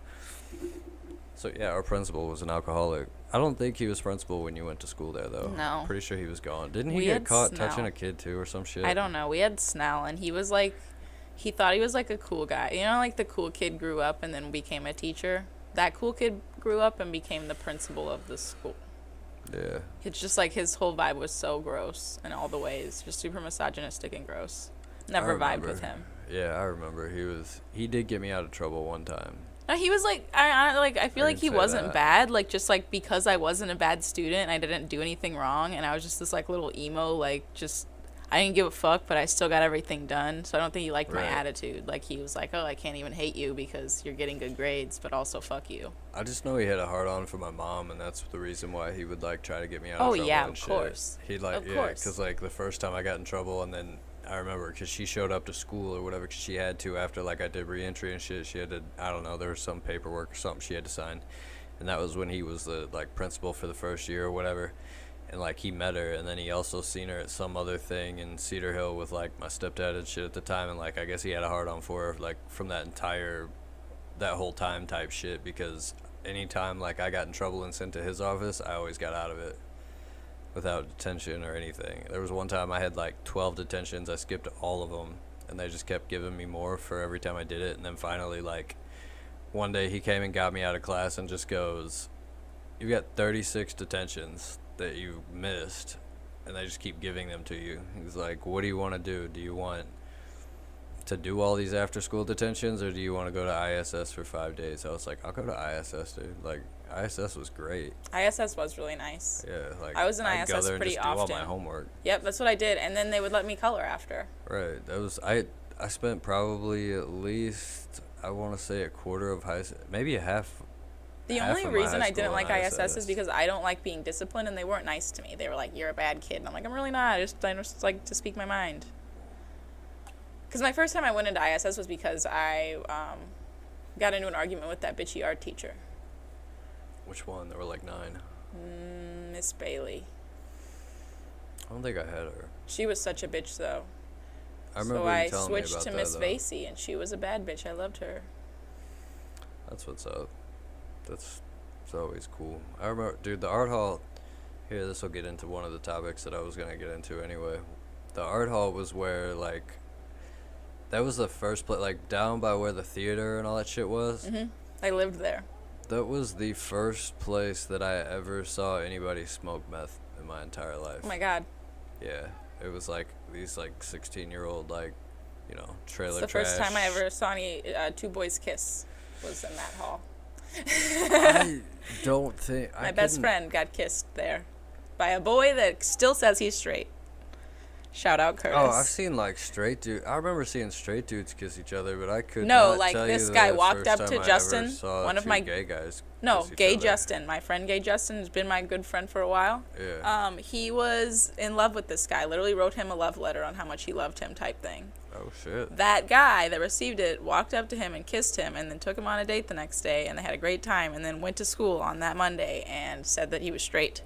So yeah, our principal was an alcoholic. I don't think he was principal when you went to school there, though. No. Pretty sure he was gone. Didn't he We get had caught Snell. touching a kid too or some shit? I don't know. We had Snell, and he was like, he thought he was like a cool guy. You know, like the cool kid grew up and then became a teacher? That cool kid grew up and became the principal of the school. Yeah. It's just like his whole vibe was so gross in all the ways. Just super misogynistic and gross. Never vibed with him. Yeah, I remember. He did get me out of trouble one time. No, he was like, I feel like he didn't say wasn't that. bad. Like, just like because I wasn't a bad student, I didn't do anything wrong, and I was just this like little emo, like just, I didn't give a fuck, but I still got everything done. So I don't think he liked my Right. attitude. Like, he was like, oh, I can't even hate you because you're getting good grades, but also fuck you. I just know he had a hard on for my mom, and that's the reason why he would like try to get me out Oh, of trouble. yeah, and of shit. course. He'd like, Of yeah, course. because like the first time I got in trouble, and then I remember because she showed up to school or whatever, because she had to after like I did reentry and shit. She had to, I don't know, there was some paperwork or something she had to sign, and that was when he was the like principal for the first year or whatever. And like he met her, and then he also seen her at some other thing in Cedar Hill with like my stepdad and shit at the time, and like I guess he had a hard on for her like from that whole time type shit, because anytime like I got in trouble and sent to his office, I always got out of it without detention or anything. There was one time I had like 12 detentions. I skipped all of them, and they just kept giving me more for every time I did it. And then finally, like one day he came and got me out of class and just goes, "You've got 36 detentions that you missed, and they just keep giving them to you." He's like, "What do you want to do? Do you want to do all these after school detentions, or do you want to go to ISS for 5 days?" I was like, "I'll go to ISS, dude." Like, ISS was great. ISS was really nice. Yeah, like I was in I'd go ISS there and pretty just do all often. my homework. Yep, that's what I did, and then they would let me color after. Right. That was I spent probably at least, I want to say, a quarter of maybe a half. The half only of my reason high I didn't school like in ISS is because I don't like being disciplined, and they weren't nice to me. They were like, "You're a bad kid," and I'm like, "I'm really not. I just like to speak my mind." Because my first time I went into ISS was because I got into an argument with that bitchy art teacher, Which one? There were like 9. Miss Bailey. I don't think I had her. She was such a bitch, though. I remember So you I telling me switched about to that, Miss though. Vasey, and she was a bad bitch. I loved her. That's what's up. It's always cool. I remember, dude, the art hall. Here, this will get into one of the topics that I was gonna get into anyway. The art hall was where like, that was the first place, like down by where the theater and all that shit was. I lived there. That was the first place that I ever saw anybody smoke meth in my entire life. Oh my god. Yeah, it was like these like 16-year-old like, you know, trailer It's the trash. first time I ever saw any two boys kiss was in that hall. I don't think My best friend got kissed there by a boy that still says he's straight. Shout out Curtis. Oh, I've seen like straight dude. I remember seeing straight dudes kiss each other, but I could No, not like, tell this you guy the walked first up time to I ever Justin, saw one of two my- gay guys. No, kiss each gay other. Justin. My friend gay Justin has been my good friend for a while. Yeah. He was in love with this guy. Literally wrote him a love letter on how much he loved him type thing. Oh shit. That guy that received it walked up to him and kissed him and then took him on a date the next day, and they had a great time, and then went to school on that Monday and said that he was straight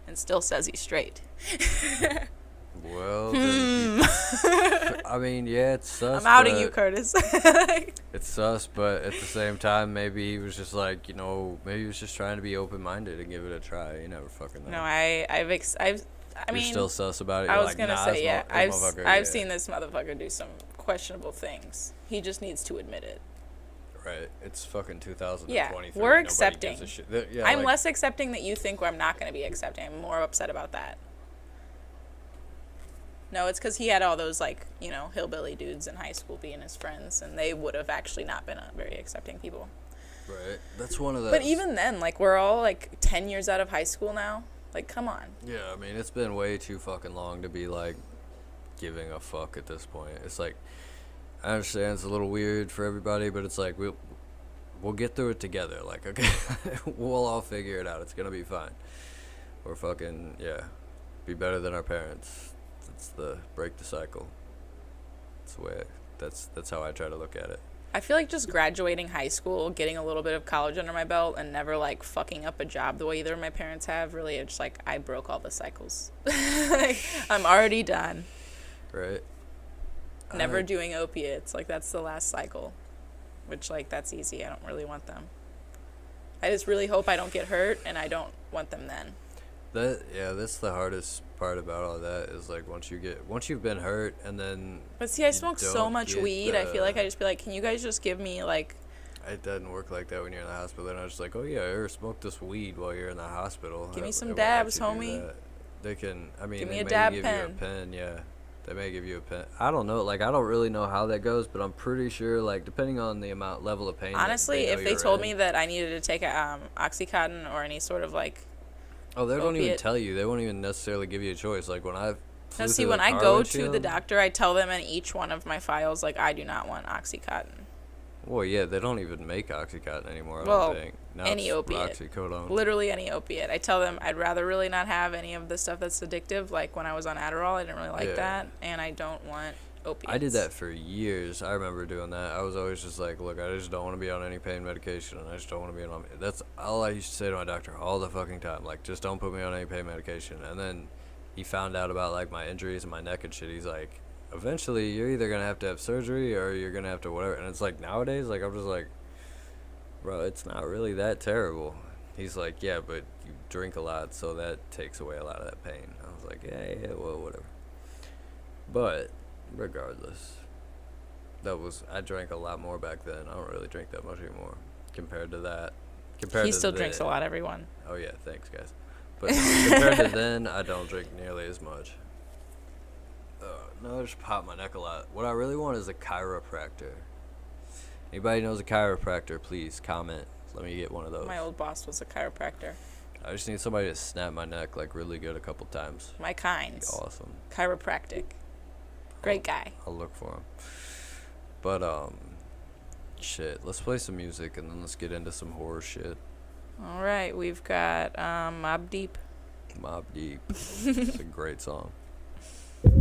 and still says he's straight. Well, then I mean, yeah, it's sus. I'm outing but you, Curtis. It's sus, but at the same time, maybe he was just like, you know, maybe he was just trying to be open-minded and give it a try. You never fucking know. No, I You're mean, still sus about it. I You're was like, gonna nah, say, this yeah, motherfucker, I've yeah. seen this motherfucker do some questionable things. He just needs to admit it. Right. It's fucking 2023. Yeah, Nobody we're gives accepting. a shit. Yeah, I'm like, less accepting that you think I'm not going to be accepting. I'm more upset about that. No, it's because he had all those, like, you know, hillbilly dudes in high school being his friends, and they would have actually not been very accepting people. Right. That's one of the. But even then, like, we're all, like, 10 years out of high school now. Like, come on. Yeah, I mean, it's been way too fucking long to be like giving a fuck at this point. It's like, I understand it's a little weird for everybody, but it's like we'll get through it together. Like, okay, we'll all figure it out. It's gonna be fine. We're fucking, yeah, be better than our parents. That's the break the cycle. That's the way. That's how I try to look at it. I feel like just graduating high school, getting a little bit of college under my belt, and never like fucking up a job the way either of my parents have. Really, it's like I broke all the cycles. Like, I'm already done. Right. Never doing opiates. Like, that's the last cycle. Which, like, that's easy. I don't really want them. I just really hope I don't get hurt, and I don't want them then. That's the hardest part about all that is, like, once you've been hurt, and then... But see, I smoke so much weed, I feel like I just be like, can you guys just give me, like... It doesn't work like that when you're in the hospital. Then I was just like, oh, yeah, here, smoke this weed while you're in the hospital. Give me some dabs, homie. They can, I mean, give me they a may dab give pen. you a pen, yeah. They may give you a pen. I don't know. Like, I don't really know how that goes, but I'm pretty sure, like, depending on the level of pain. Honestly, if they told me that I needed to take a Oxycontin or any sort of, like, oh, they don't opiate. even tell you. They won't even necessarily give you a choice. Like, when I No, see, when I go to the doctor, I tell them in each one of my files, like, I do not want Oxycontin. Well, yeah, they don't even make Oxycontin anymore, I Well, don't think. Now any it's opiate. Oxycodone. Literally any opiate. I tell them I'd rather really not have any of the stuff that's addictive. Like, when I was on Adderall, I didn't really like that. And I don't want opiates. I did that for years. I remember doing that. I was always just like, look, I just don't want to be on any pain medication, and I just don't want to be on... That's all I used to say to my doctor all the fucking time. Like, just don't put me on any pain medication. And then he found out about, like, my injuries and my neck and shit. He's like, eventually, you're either going to have surgery or you're going to have to whatever. And it's like, nowadays, like, I'm just like, bro, it's not really that terrible. He's like, yeah, but you drink a lot, so that takes away a lot of that pain. I was like, yeah, well, whatever. But regardless, I drank a lot more back then. I don't really drink that much anymore compared to that. He still drinks a lot, everyone. Oh, yeah, thanks, guys. But compared to then, I don't drink nearly as much. No, I just pop my neck a lot. What I really want is a chiropractor. Anybody knows a chiropractor, please comment. Let me get one of those. My old boss was a chiropractor. I just need somebody to snap my neck, like, really good a couple times. My kinds. Awesome. Chiropractic. Great guy. I'll look for him. But, shit. Let's play some music, and then let's get into some horror shit. All right. We've got Mobb Deep. Mobb Deep. It's a great song. This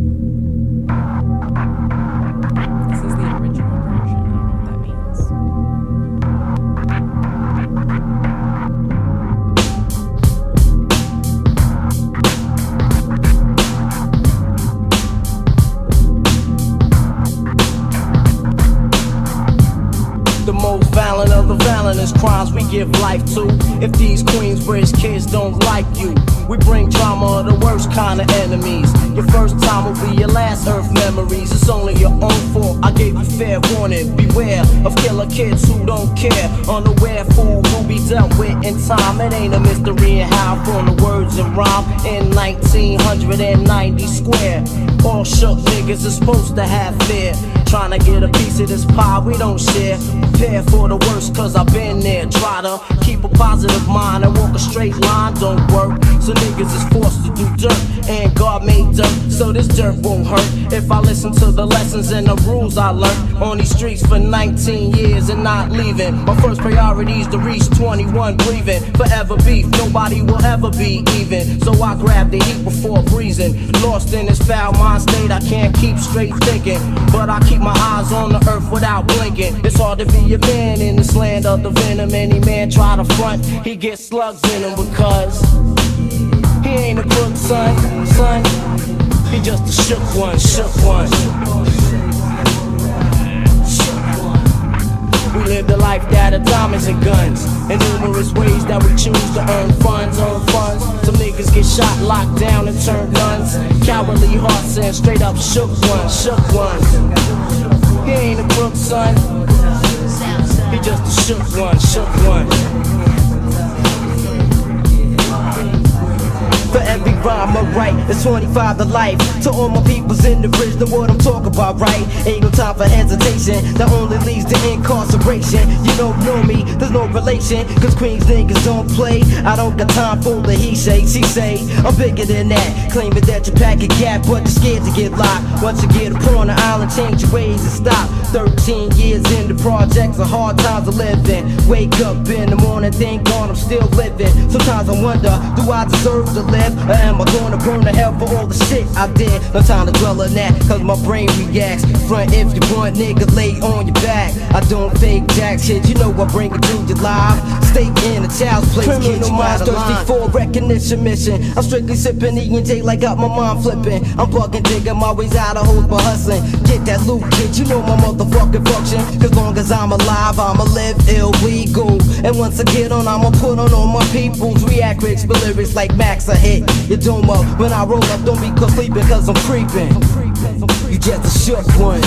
is the original version. I don't know what that means. The most violent of the violent is crimes we give life to. If these Queensbridge kids don't like you, we bring trauma of the worst kind of enemies. Your first time will be your last earth memories. It's only your own fault, I gave you fair warning. Beware of killer kids who don't care. Unaware fool who be dealt with in time. It ain't a mystery in how from the words and rhyme. In 1990 square, all shook niggas is supposed to have fear. Trying to get a piece of this pie we don't share. Prepare for the worst cause I've been there. Try to keep a positive mind and walk a straight line don't work. So niggas is forced to do dirt, and God made dirt, so this dirt won't hurt. If I listen to the lessons and the rules I learned on these streets for 19 years and not leaving. My first priority is to reach 21 breathing. Forever beef, nobody will ever be even. So I grab the heat before breezing. Lost in this foul mind state, I can't keep straight thinking. But I keep my eyes on the earth without blinking. It's hard to be a man in this land of the venom. Any man try to front, he gets slugs in him because he ain't a crook, son. He just a shook one. We live the life that of diamonds and guns, in numerous ways that we choose to earn funds. Some niggas get shot, locked down, and turn guns. Cowardly hearts and straight up shook ones. He ain't a crook, son. He just a shook one. For every rhyme I write, it's 25 to life. To all my peoples in the bridge, know what I'm talking about, right? Ain't no time for hesitation, that only leads to incarceration. You don't know me, there's no relation, cause Queens niggas don't play. I don't got time for the he say, she say. I'm bigger than that, claiming that you pack a cat, but you're scared to get locked. Once you get upon the island, change your ways and stop. 13 years in the projects, a hard times of living. Wake up in the morning, thank God I'm still living. Sometimes I wonder, do I deserve to live? Or am I gonna burn to hell for all the shit I did? No time to dwell on that, cause my brain reacts. Front if you want, nigga, lay on your back. I don't fake jack shit, you know I bring it to your life. Stay in a child's place, criminal minds thirsty for recognition mission. I'm strictly sipping E&J like got my mind flipping. I'm bugging, digging my ways out of hoes, but hustling. Get that loot, kid, you know my motherfucking function. Cause long as I'm alive, I'ma live illegal. And once I get on, I'ma put on all my peoples. React quick, spill lyrics like Max, I hit your dome up. When I roll up, don't be caught sleeping, cause I'm creeping. You just a shook one.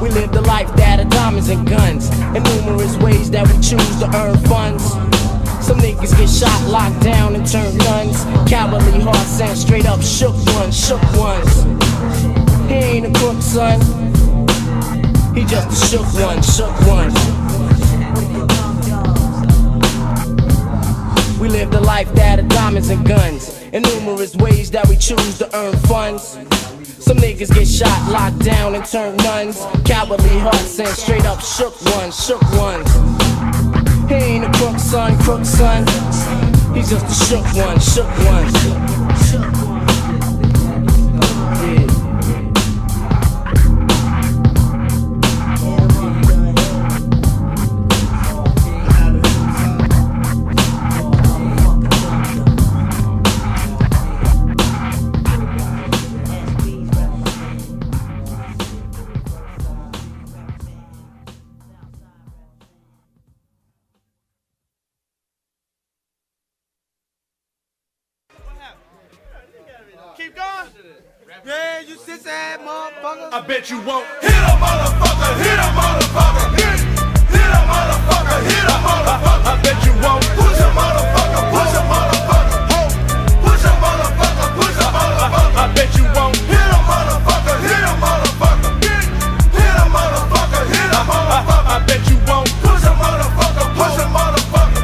We live the life that of diamonds and guns, and numerous ways that we choose to earn funds. Some niggas get shot, locked down, and turn guns. Cowardly hearts sent straight up shook ones, shook ones. He ain't a crook, son. He just a shook one, shook one. We live the life that of diamonds and guns, and numerous ways that we choose to earn funds. Some niggas get shot, locked down, and turn nuns. Cowardly hearts sent straight up shook ones, shook ones. He ain't a crook, son, crook, son. He's just a shook one, shook one. Keep going. Yeah, you sit-sad motherfucker. I bet you won't hit a motherfucker, hit a motherfucker, hit a motherfucker, hit a motherfucker. I bet you won't push a motherfucker, push a motherfucker, push a motherfucker, push a motherfucker. I bet you won't hit a motherfucker, hit a motherfucker, hit a motherfucker, hit a motherfucker. I bet you won't push a motherfucker, push a motherfucker,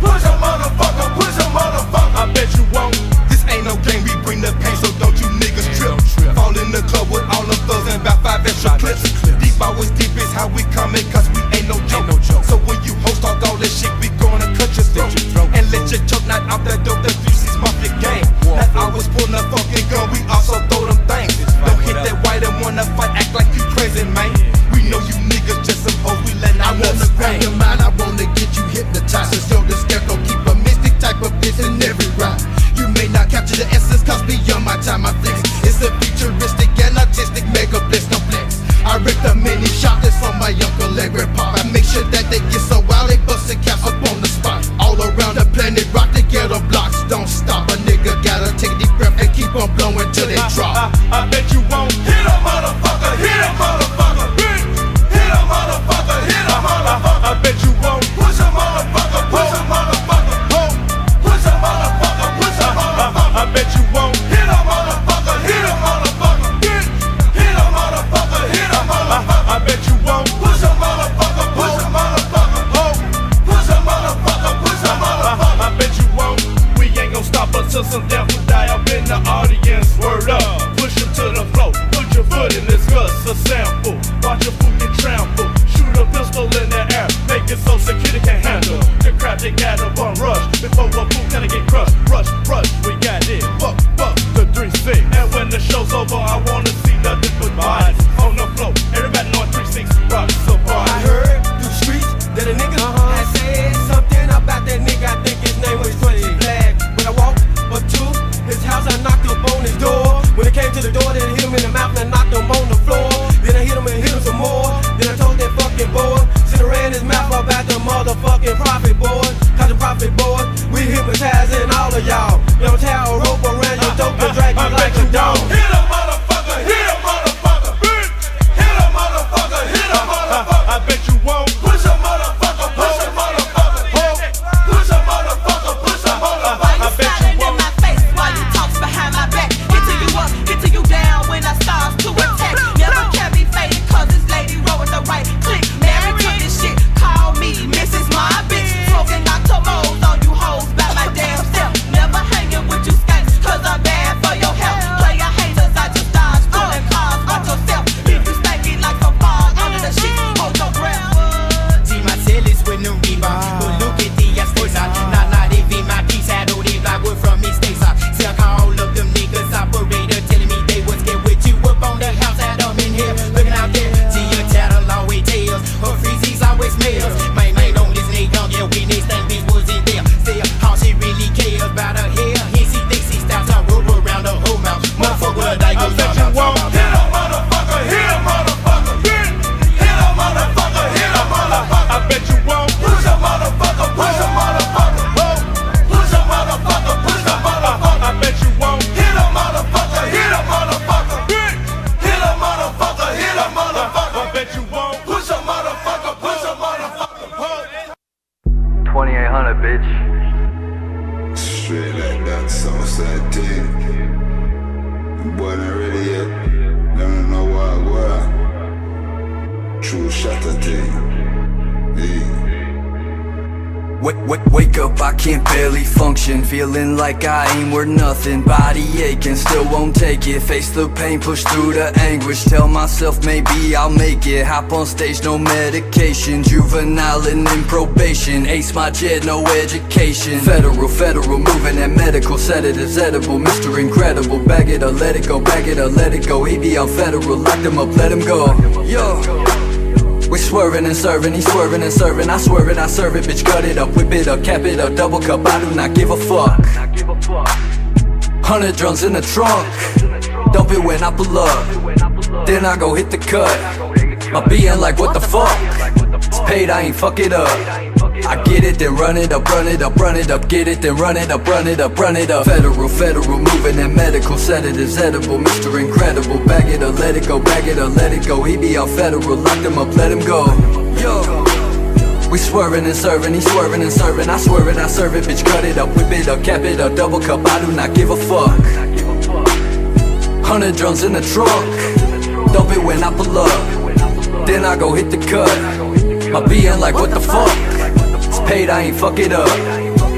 push a motherfucker, push a motherfucker. I bet you won't. This ain't no game, we bring the pain, so don't you niggas trip. Fall in the club with all the thugs and about 5 extra clips. Deep always deep is how we coming, cause we ain't no joke. So when you host all this shit, we gonna cut your throat and let your choke not out the dope. The VC's mafia gang. Not always pulling a fucking gun, we also throw them things. Don't hit that white and wanna fight, act like you crazy, man. We know you niggas just some hoes, we letting our I wanna grab your mind, I wanna get you hypnotized. So the scarecrow keep a mystic type of bitch in every rhyme. You may not capture the essence, cause beyond my time I flex. It's a futuristic and artistic mega bliss complex. I rip the mini shot that's on my uncle every pop. I make sure that they get so wild they bustin' caps up on the spot. All around the planet, rock the ghetto blocks, don't stop. A nigga gotta take a deep breath and keep on blowing till they drop. I bet you won't hit a motherfucker, hit a motherfucker, hit a motherfucker, hit a motherfucker. I bet you won't push a motherfucker, push a motherfucker, push a motherfucker, push a motherfucker. I bet you won't hit a motherfucker, hit a motherfucker, hit a motherfucker, hit a motherfucker. I bet you won't push a motherfucker, push a motherfucker, push a motherfucker, push a motherfucker. I bet you won't. We ain't gon' stop until some death will die up in the audience. Word up, push him to the floor, put your foot in this guts, a sample. Watch your food get trampled. Shoot a pistol in the air, make it so security can handle the crap they got up on rush. Before a fool gotta get crushed, rush, we got it. Fuck, the 3-6. And when the show's over, I wanna see nothing but bodies on the floor. Everybody know 3-6 rocks so hard. I heard through the streets that a nigga had said something about that nigga. I think his name was 20 Flag. When I walked up to his house, I knocked up on his door. When it came to the door, then I hit him in the mouth and I knocked him on the floor. Then I hit him and hit him some more. Then I told that fucking boy, sit around his mouth about the motherfucking profit boy. Cause the profit boy, we hypnotizing all of y'all. Don't tie a rope around your dope and drag you like a dog. Hit a motherfucker, hit a motherfucker, hit a motherfucker, hit a motherfucker. I bet you won't push a motherfucker, push a motherfucker, push straight like that Southside thing. Boy, not ready yet. Don't know what. True shatter thing. Yeah. Wake up, I can't barely function. Feeling like I ain't worth nothing. Body aching, still won't take it. Face the pain, push through the anguish. Tell myself maybe I'll make it. Hop on stage, no medication. Juvenile and in probation. Ace my jet, no education. Federal, moving that medical. Sedatives, edible, Mr. Incredible. Bag it or let it go, bag it or let it go. He be on federal, lock him up, let him go. Yo. We swerving and serving, he swerving and serving. I swerve it, I serve it, bitch, cut it up, whip it up, cap it up, double cup, I do not give a fuck. 100 drums in the trunk, dump it when I pull up, then I go hit the cut. My being like, what the fuck? It's paid, I ain't fuck it up. I get it, then run it up, run it up, run it up. Get it, then run it up, run it up, run it up. Federal, moving that medical. Sedatives, edible, Mr. Incredible. Bag it or let it go, bag it or let it go. He be on federal, lock him up, let him go. Yo. We swerving and serving, he swerving and serving. I swerve it, I serve it, bitch, cut it up, whip it up, cap it up, double cup, I do not give a fuck. 100 drums in the trunk, dump it when I pull up, then I go hit the cut. My being like, what the fuck? It's paid, I ain't fuck it up.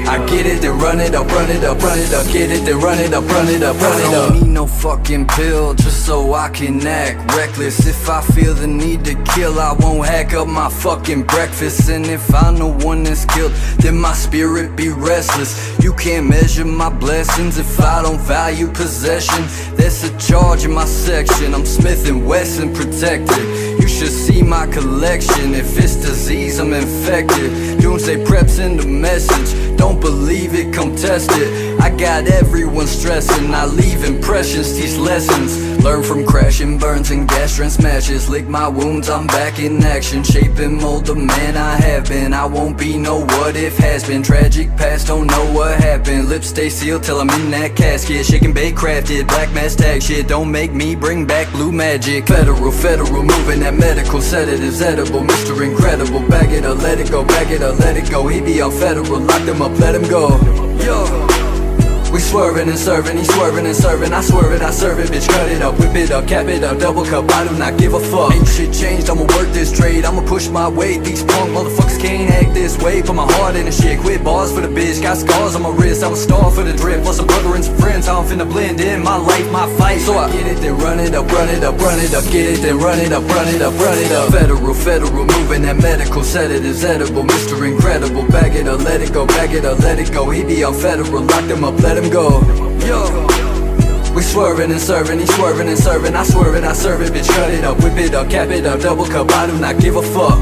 I get it, then run it up, run it up, run it up. Get it, then run it up, run it up, run it up. I don't need no fucking pill just so I can act reckless. If I feel the need to kill, I won't hack up my fucking breakfast. And if I'm the one that's killed, then my spirit be restless. You can't measure my blessings if I don't value possession. There's a charge in my section, I'm Smith & Wesson protected. You should see my collection. If it's disease, I'm infected. Doomsday preps in the message. Don't believe it, come test it. I got everyone stressing. I leave impressions, teach lessons. Learn from crashing, burns and gastrin smashes. Lick my wounds, I'm back in action. Shape and mold the man I have been. I won't be no what if has been. Tragic past, don't know what happened. Lips stay sealed till I'm in that casket. Shake and bake crafted, black mass tag shit. Don't make me bring back blue magic. Federal, moving that medical. Sedatives, edible, Mr. Incredible. Bag it or let it go, bag it or let it go. He be on federal, lock him up, let him go. Yo. We swerving and serving, he swerving and serving. I swerve it, I serve it, bitch, cut it up, whip it up, cap it up, double cup, I do not give a fuck. Ain't shit changed, I'ma work this trade, I'ma push my weight. These punk motherfuckers can't act this way. Put my heart in the shit, quit bars for the bitch. Got scars on my wrist, I'm a star for the drip. Plus a brother and some friends, I'm finna blend in. My life, my fight, so I get it, then run it up, run it up, run it up. Get it, then run it up, run it up, run it up. Federal, moving that medical. Sedatives, edible, Mr. Incredible. Bag it or let it go, bag it or let it go. He be on federal, lock him up, let him go. Yo, we swerving and serving, he swerving and serving. I swerve it, I serve it, bitch, cut it up, whip it up, cap it up, double cup, I do not give a fuck.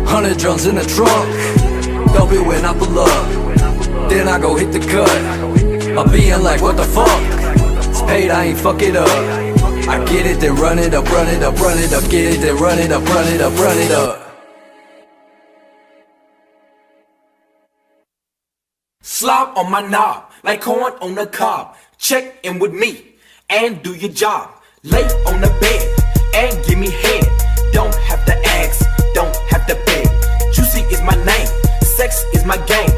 100 drums in the trunk, dump it when I pull up, then I go hit the cut. My being like, what the fuck? It's paid, I ain't fuck it up. I get it, then run it up, run it up, run it up. Get it, then run it up, run it up, run it up. Slob on my knob, like corn on the cob. Check in with me and do your job. Lay on the bed and give me head. Don't have to ask, don't have to beg. Juicy is my name, sex is my game.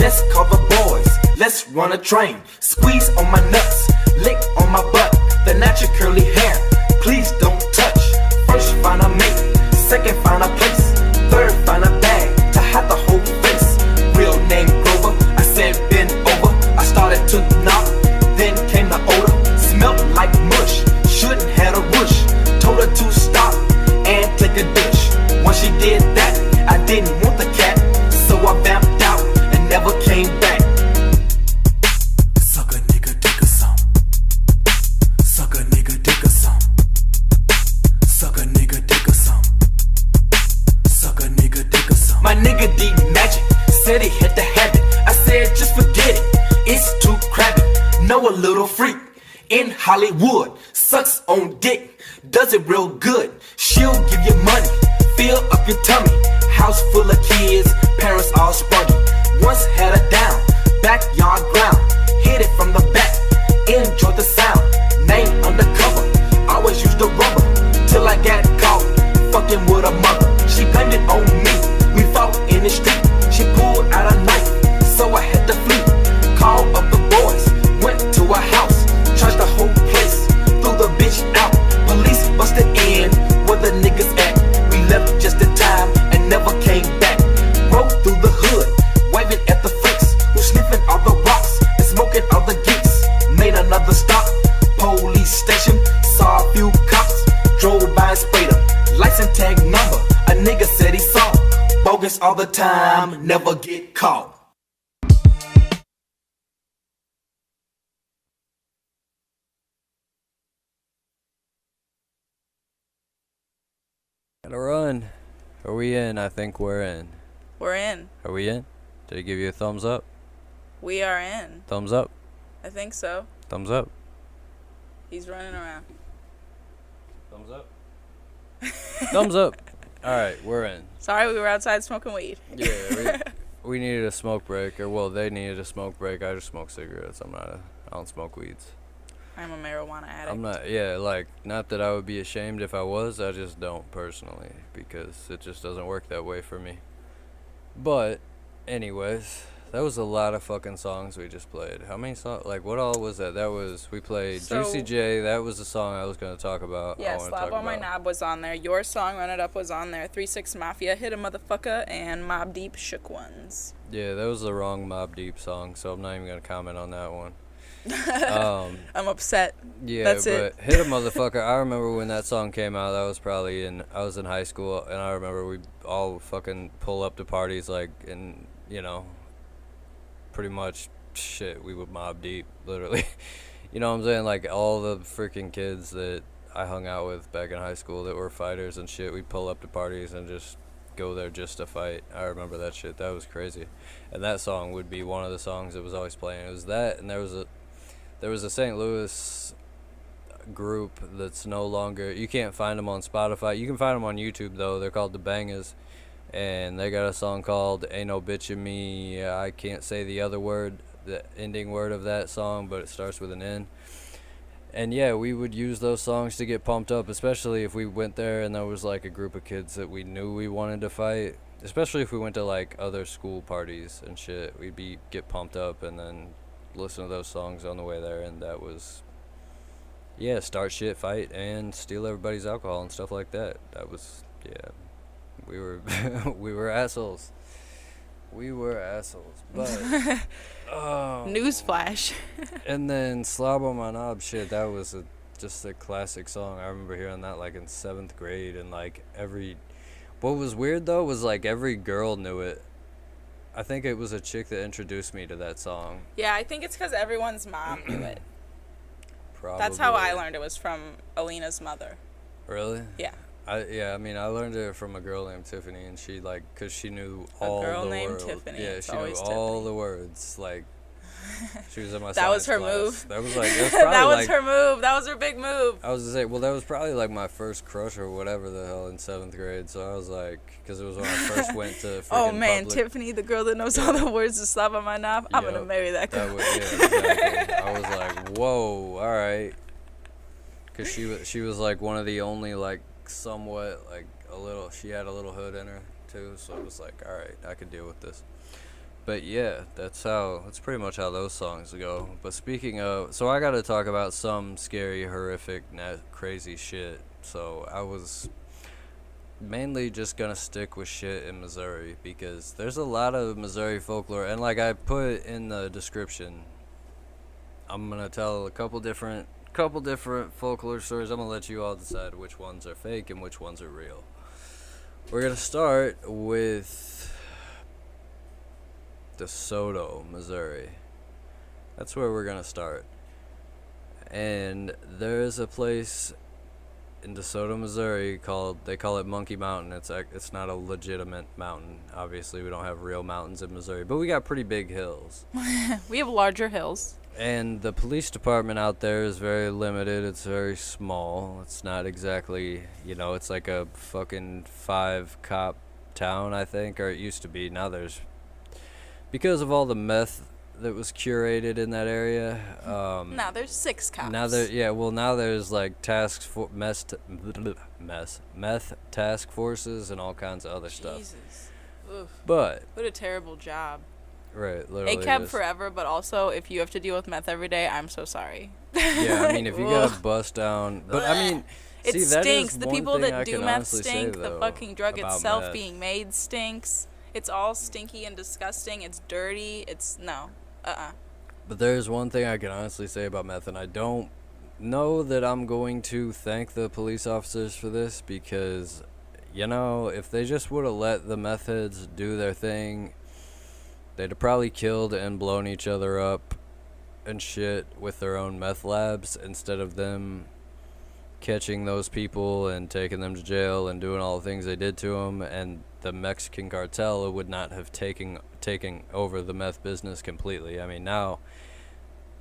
Let's call the boys, let's run a train. Squeeze on my nuts, lick on my butt. The natural curly hair, please don't touch. First find a mate, second find a place. Third find a bag to hide the whole face. Real name Grover, I said bend over. I started to knock, then came the odor. Smelled like mush, shouldn't had a rush. Told her to stop and take a dish. Once she did that, I didn't want the cat, so I vamped out and never came back. Suck a nigga, dick a some. Suck a nigga, dick a some. Suck a nigga, dick a some. Suck a nigga, dick a some. My nigga D Magic said he had to have it. I said just forget it, it's too crabby. Know a little freak in Hollywood, sucks on dick, does it real good. She'll give you money, fill up your tummy. House full of kids, parents all spruggy. Once had her down, backyard ground. Hit it from the back, enjoy the sound. Name undercover, always used the rubber. Till I got caught, fucking with a mother. She blamed it on me, we fought in the street. She pulled out a knife, so I had to flee. the time, never get caught. Gotta run. Are we in? I think we're in. We're in. Are we in? Did he give you a thumbs up? We are in. Thumbs up? I think so. Thumbs up? He's running around. Thumbs up? Thumbs up. Alright, we're in. Sorry, we were outside smoking weed. Yeah, we needed a smoke break, or well, they needed a smoke break. I just smoke cigarettes. I don't smoke weeds. I'm a marijuana addict. I'm not, yeah, like, not that I would be ashamed if I was, I just don't personally, because it just doesn't work that way for me. But, anyways, that was a lot of fucking songs we just played. How many songs, like, what all was that? That was, we played Juicy J, that was the song I was going to talk about. Yeah, Slap on My Knob was on there. Your song, Run It Up, was on there. 3-6 Mafia, Hit a Motherfucker, and Mobb Deep, Shook Ones. Yeah, that was the wrong Mobb Deep song, so I'm not even going to comment on that one. I'm upset. Yeah, That's but it. Hit a Motherfucker, I remember when that song came out, that was probably I was in high school, and I remember we all fucking pull up to parties, like, and, you know, pretty much, shit, we would Mobb Deep, literally. You know what I'm saying? Like, all the freaking kids that I hung out with back in high school that were fighters and shit, we'd pull up to parties and just go there just to fight. I remember that shit. That was crazy. And that song would be one of the songs that was always playing. It was that, and there was a St. Louis group that's no longer, you can't find them on Spotify. You can find them on YouTube, though. They're called The Bangers, and they got a song called Ain't No Bitch in Me. I can't say the other word, the ending word of that song, but it starts with an N. And yeah, we would use those songs to get pumped up, especially if we went there and there was like a group of kids that we knew we wanted to fight. Especially if we went to like other school parties and shit, we'd get pumped up and then listen to those songs on the way there. And that was, yeah, start shit, fight, and steal everybody's alcohol and stuff like that. That was, yeah, we were we were assholes. We were assholes, but Newsflash. And then Slob on My Knob, shit, that was just a classic song. I remember hearing that like in 7th grade, and like what was weird though was like every girl knew it. I think it was a chick that introduced me to that song. Yeah, I think it's because everyone's mom knew it. Probably. That's how I learned it, was from Alina's mother. Really? Yeah. I mean, I learned it from a girl named Tiffany, and she, like, because she knew all the words. A girl named Tiffany. Yeah, she knew all the words. Like, she was in my That was her class. move. That was like, that was that was like, her move. That was her big move. I was to say, well, that was probably like my first crush or whatever the hell in 7th grade. So I was like, because it was when I first went to freaking Oh man, public. Tiffany, the girl that knows all the words to Slap on My Knob. I'm gonna marry that girl. Yeah, exactly. I was like, whoa, all right. Because she was like one of the only like somewhat like she had a little hood in her too, so it was like, all right, I could deal with this. But yeah, that's pretty much how those songs go. But speaking of, so I got to talk about some scary, horrific, crazy shit. So I was mainly just gonna stick with shit in Missouri, because there's a lot of Missouri folklore, and like I put in the description, I'm gonna tell a couple different folklore stories. I'm gonna let you all decide which ones are fake and which ones are real. We're gonna start with DeSoto, Missouri. That's where we're gonna start. And there is a place in DeSoto, Missouri they call it Monkey Mountain. It's not a legitimate mountain. Obviously, we don't have real mountains in Missouri, but we got pretty big hills. We have larger hills. And the police department out there is very limited. It's very small. It's not exactly, it's like a fucking 5-cop town, I think, or it used to be. Now because of all the meth that was curated in that area. Now there's 6 cops. Now there's like meth task forces and all kinds of other stuff. Jesus. Oof. But what a terrible job. Right, literally. ACAB forever, but also if you have to deal with meth every day, I'm so sorry. Yeah, I mean, if you gotta bust down, but I mean, it stinks. The people that I do meth stink. The fucking drug itself meth. being made stinks. It's all stinky and disgusting. It's dirty. It's no. But there's one thing I can honestly say about meth, and I don't know that I'm going to thank the police officers for this, because you know, if they just would have let the meth heads do their thing, they'd have probably killed and blown each other up and shit with their own meth labs instead of them catching those people and taking them to jail and doing all the things they did to them. And the Mexican cartel would not have taken over the meth business completely. I mean, now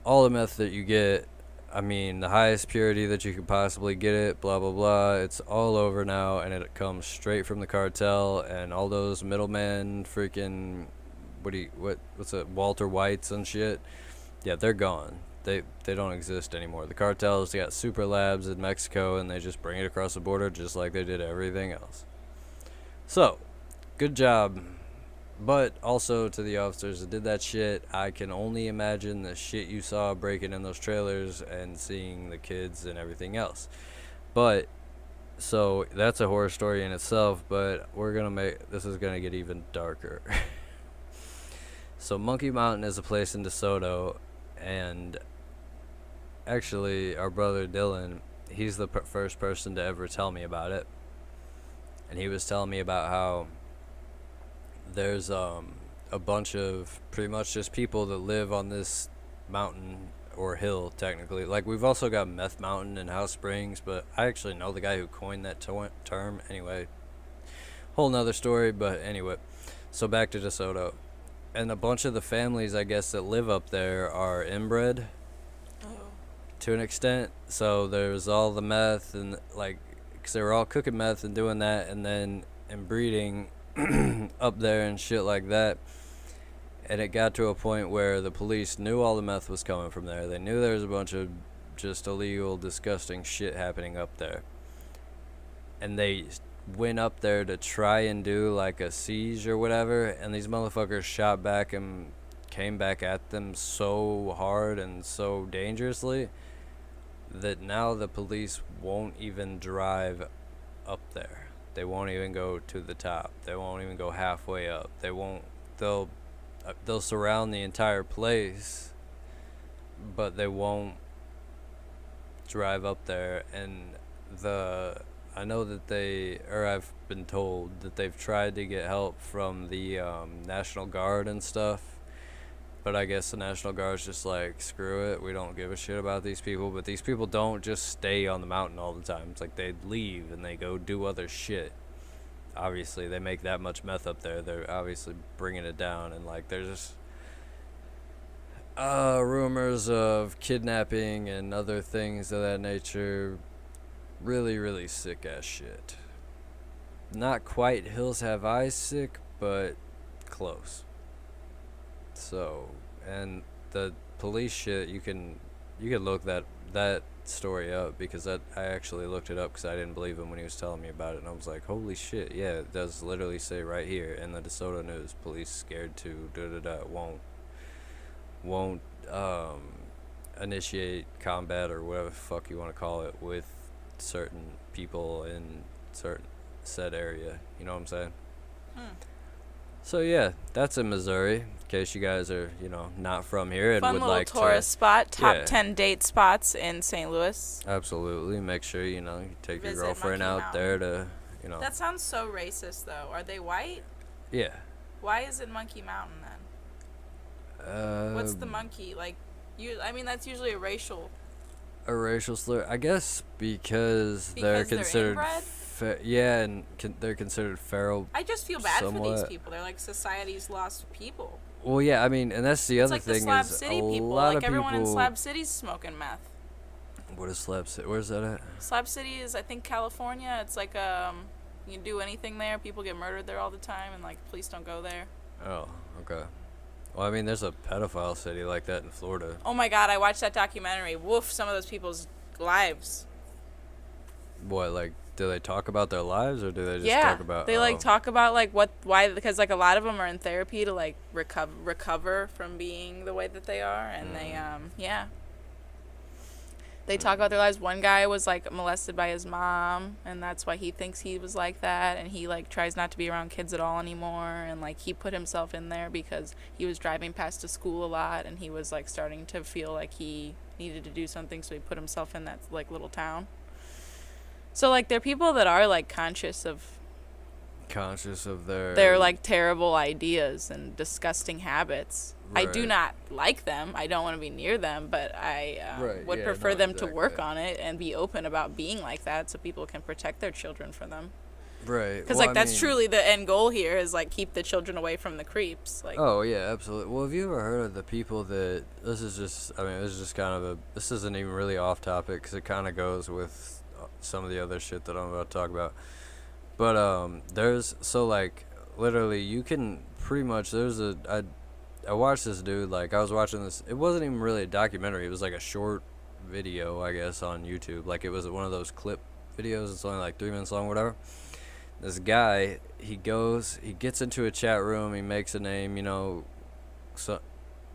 all the meth that you get, I mean, the highest purity that you could possibly get it, blah blah blah, it's all over now, and it comes straight from the cartel. And all those middlemen, freaking what's it, Walter Whites and shit, yeah, they're gone. They don't exist anymore. The cartels, they got super labs in Mexico, and they just bring it across the border just like they did everything else. So, good job. But also to the officers that did that shit, I can only imagine the shit you saw breaking in those trailers and seeing the kids and everything else. But, so that's a horror story in itself, but this is gonna get even darker. So Monkey Mountain is a place in DeSoto, and actually our brother Dylan, he's the first person to ever tell me about it. And he was telling me about how there's a bunch of pretty much just people that live on this mountain or hill, technically. Like, we've also got Meth Mountain and House Springs, but I actually know the guy who coined that term. Anyway, whole nother story, but anyway. So back to DeSoto. And a bunch of the families, I guess, that live up there are inbred to an extent. So there's all the meth and, like, because they were all cooking meth and doing that, and then breeding up there and shit like that. And it got to a point where the police knew all the meth was coming from there. They knew there was a bunch of just illegal, disgusting shit happening up there. And they went up there to try and do like a siege or whatever, and these motherfuckers shot back and came back at them so hard and so dangerously that now the police won't even drive up there. They won't even go to the top. They won't even go halfway up. They'll surround the entire place, but they won't drive up there. And I know that I've been told that they've tried to get help from the National Guard and stuff, but I guess the National Guard's just like, screw it, we don't give a shit about these people. But these people don't just stay on the mountain all the time. It's like they leave and they go do other shit. Obviously, they make that much meth up there. They're obviously bringing it down, and like there's just rumors of kidnapping and other things of that nature. Really, really sick ass shit. Not quite Hills Have Eyes sick, but close. So, and the police shit, you can look that story up, because I actually looked it up because I didn't believe him when he was telling me about it, and I was like, holy shit, yeah, it does literally say right here in the DeSoto News, police scared to won't initiate combat or whatever the fuck you want to call it with certain people in certain said area. You know what I'm saying? So yeah, that's in Missouri, in case you guys are, not from here and Fun would little like tourist spot, top 10 date spots in St. Louis. Absolutely. Make sure, you take your Visit girlfriend Monkey out Mountain. there to, That sounds so racist, though. Are they white? Yeah. Why is it Monkey Mountain, then? What's the monkey? Like, that's usually a racial slur, I guess, because they're considered inbred? and they're considered feral. I just feel bad for somewhat. these people. They're like society's lost people. Well, yeah, I mean, and that's the It's other like thing the Slab is City a people. lot Like of everyone in people- Slab City's smoking meth. What is Slab City? Where's that at? Slab City is, I think, California. It's like you can do anything there. People get murdered there all the time, and like police don't go there. Oh, okay. Well, I mean, there's a pedophile city like that in Florida. Oh my God, I watched that documentary. Woof, some of those people's lives. What, like, do they talk about their lives, or do they just Yeah, talk about? they like talk about like why, because like a lot of them are in therapy to like recover from being the way that they are, and they talk about their lives. One guy was like molested by his mom, and that's why he thinks he was like that, and he like tries not to be around kids at all anymore, and like he put himself in there because he was driving past a school a lot, and he was like starting to feel like he needed to do something, so he put himself in that like little town. So like they're people that are like conscious of conscious of their like terrible ideas and disgusting habits. I do Right. not like them. I don't want to be near them, but I Right, would yeah, prefer no, them to work exactly. on it and be open about being like that, so people can protect their children from them. Right. Because Well, like I that's mean- truly the end goal here is like keep the children away from the creeps. Like Oh yeah, absolutely. Well, have you ever heard of the people that this is just? I mean, this is just kind of a. This isn't even really off topic because it kind of goes with some of the other shit that I'm about to talk about. But there's so like literally you can pretty much there's a I watched this dude like I was watching this. It wasn't even really a documentary. It was like a short video, I guess, on YouTube. Like it was one of those clip videos. It's only like 3 minutes long, whatever. This guy, he gets into a chat room, he makes a name, you know, so,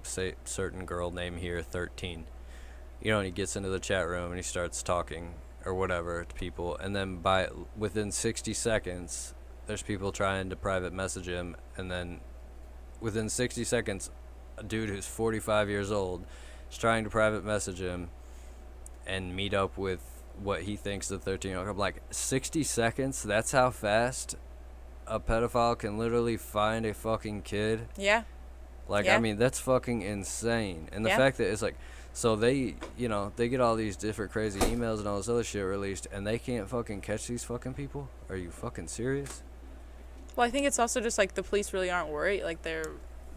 say certain girl name here, 13. You know, and he gets into the chat room and he starts talking or whatever to people, and then within 60 seconds, there's people trying to private message him, and then within 60 seconds, a dude who's 45 years old is trying to private message him and meet up with what he thinks the 13-year-old. I'm like, 60 seconds? That's how fast a pedophile can literally find a fucking kid? yeah. Like, Yeah. I mean, that's fucking insane. And the Yeah. fact that it's like, so they, you know, they get all these different crazy emails and all this other shit released, and they can't fucking catch these fucking people? Are you fucking serious? Well, I think it's also just like the police really aren't worried. Like they're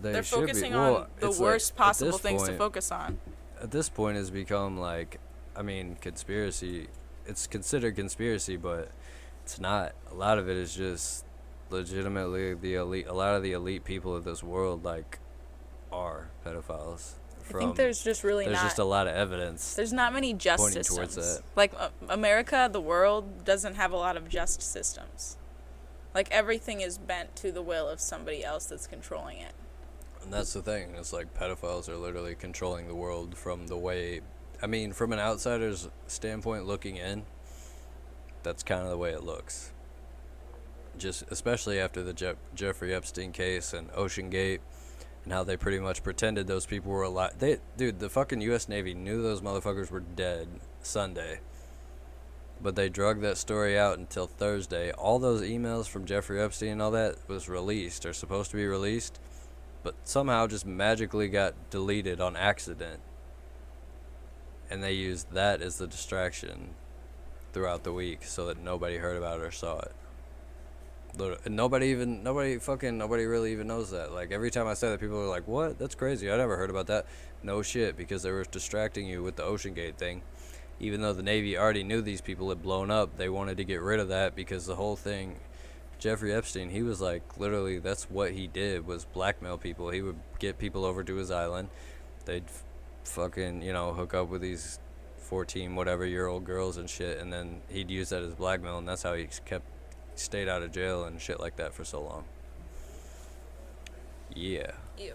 They should be. focusing Well, on the it's like, worst at possible this things to point- focus on. At this point, it's become like, I mean, conspiracy. It's considered conspiracy, but it's not. A lot of it is just legitimately the elite. A lot of the elite people of this world, like, are pedophiles. I think there's just really there's not. just a lot of evidence. There's not many just pointing towards systems. that. Like America, the world doesn't have a lot of just systems. Like everything is bent to the will of somebody else that's controlling it. And that's the thing. It's like pedophiles are literally controlling the world from the way. I mean, from an outsider's standpoint looking in, that's kind of the way it looks. Just especially after the Jeffrey Epstein case and Ocean Gate, and how they pretty much pretended those people were alive. Dude, the fucking U.S. Navy knew those motherfuckers were dead Sunday, but they drug that story out until Thursday. All those emails from Jeffrey Epstein and all that was released, or supposed to be released, but somehow just magically got deleted on accident. And they used that as the distraction throughout the week so that nobody heard about it or saw it. And nobody really even knows that. Like, every time I say that, people are like, what? That's crazy. I never heard about that. No shit, because they were distracting you with the Ocean Gate thing. Even though the Navy already knew these people had blown up, they wanted to get rid of that because the whole thing, Jeffrey Epstein, he was like, literally, that's what he did, was blackmail people. He would get people over to his island. They'd fucking, you know, hook up with these 14 whatever year old girls and shit, and then he'd use that as blackmail, and that's how he stayed out of jail and shit like that for so long. Yeah. Ew.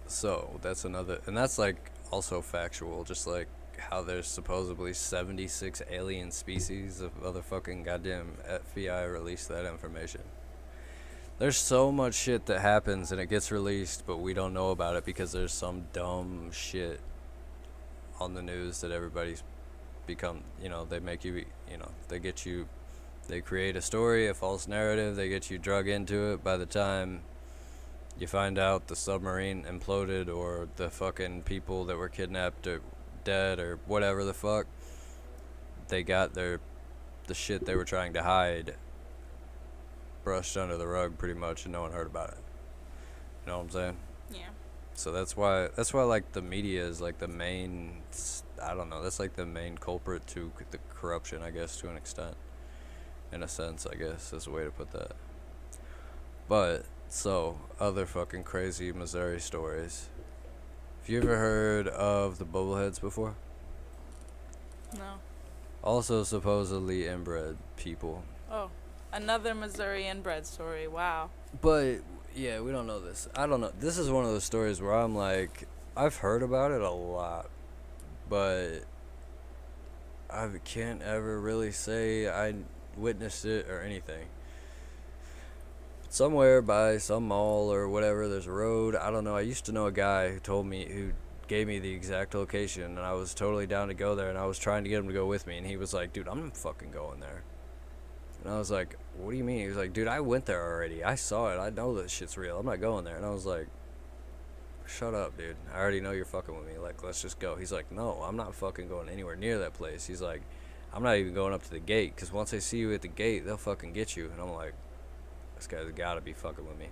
So that's another, and that's like also factual, just like how there's supposedly 76 alien species of motherfucking goddamn FBI released that information. There's so much shit that happens and it gets released, but we don't know about it because there's some dumb shit on the news that everybody's become, you know, they make you, you know, they create a story, a false narrative, they get you drug into it. By the time you find out the submarine imploded or the fucking people that were kidnapped or dead or whatever the fuck, they got the shit they were trying to hide brushed under the rug pretty much, and no one heard about it. You know what I'm saying? Yeah. So that's why like the media is like the main, I don't know, that's like the main culprit to the corruption, I guess, to an extent. In a sense, I guess, is a way to put that. But, so, other fucking crazy Missouri stories. Have you ever heard of the Bubbleheads before? No. Also supposedly inbred people. Oh, another Missouri inbred story. Wow. But, yeah, we don't know this. I don't know. This is one of those stories where I'm like, I've heard about it a lot, but I can't ever really say I witnessed it or anything. Somewhere by some mall or whatever, there's a road. I don't know. I used to know a guy who gave me the exact location, and I was totally down to go there, and I was trying to get him to go with me, and he was like, dude, I'm fucking going there. And I was like, what do you mean? He was like, dude, I went there already. I saw it. I know this shit's real. I'm not going there. And I was like, shut up, dude. I already know you're fucking with me. Like, let's just go. He's like, no, I'm not fucking going anywhere near that place. He's like, I'm not even going up to the gate, because once they see you at the gate, they'll fucking get you. And I'm like, this guy's gotta be fucking with me.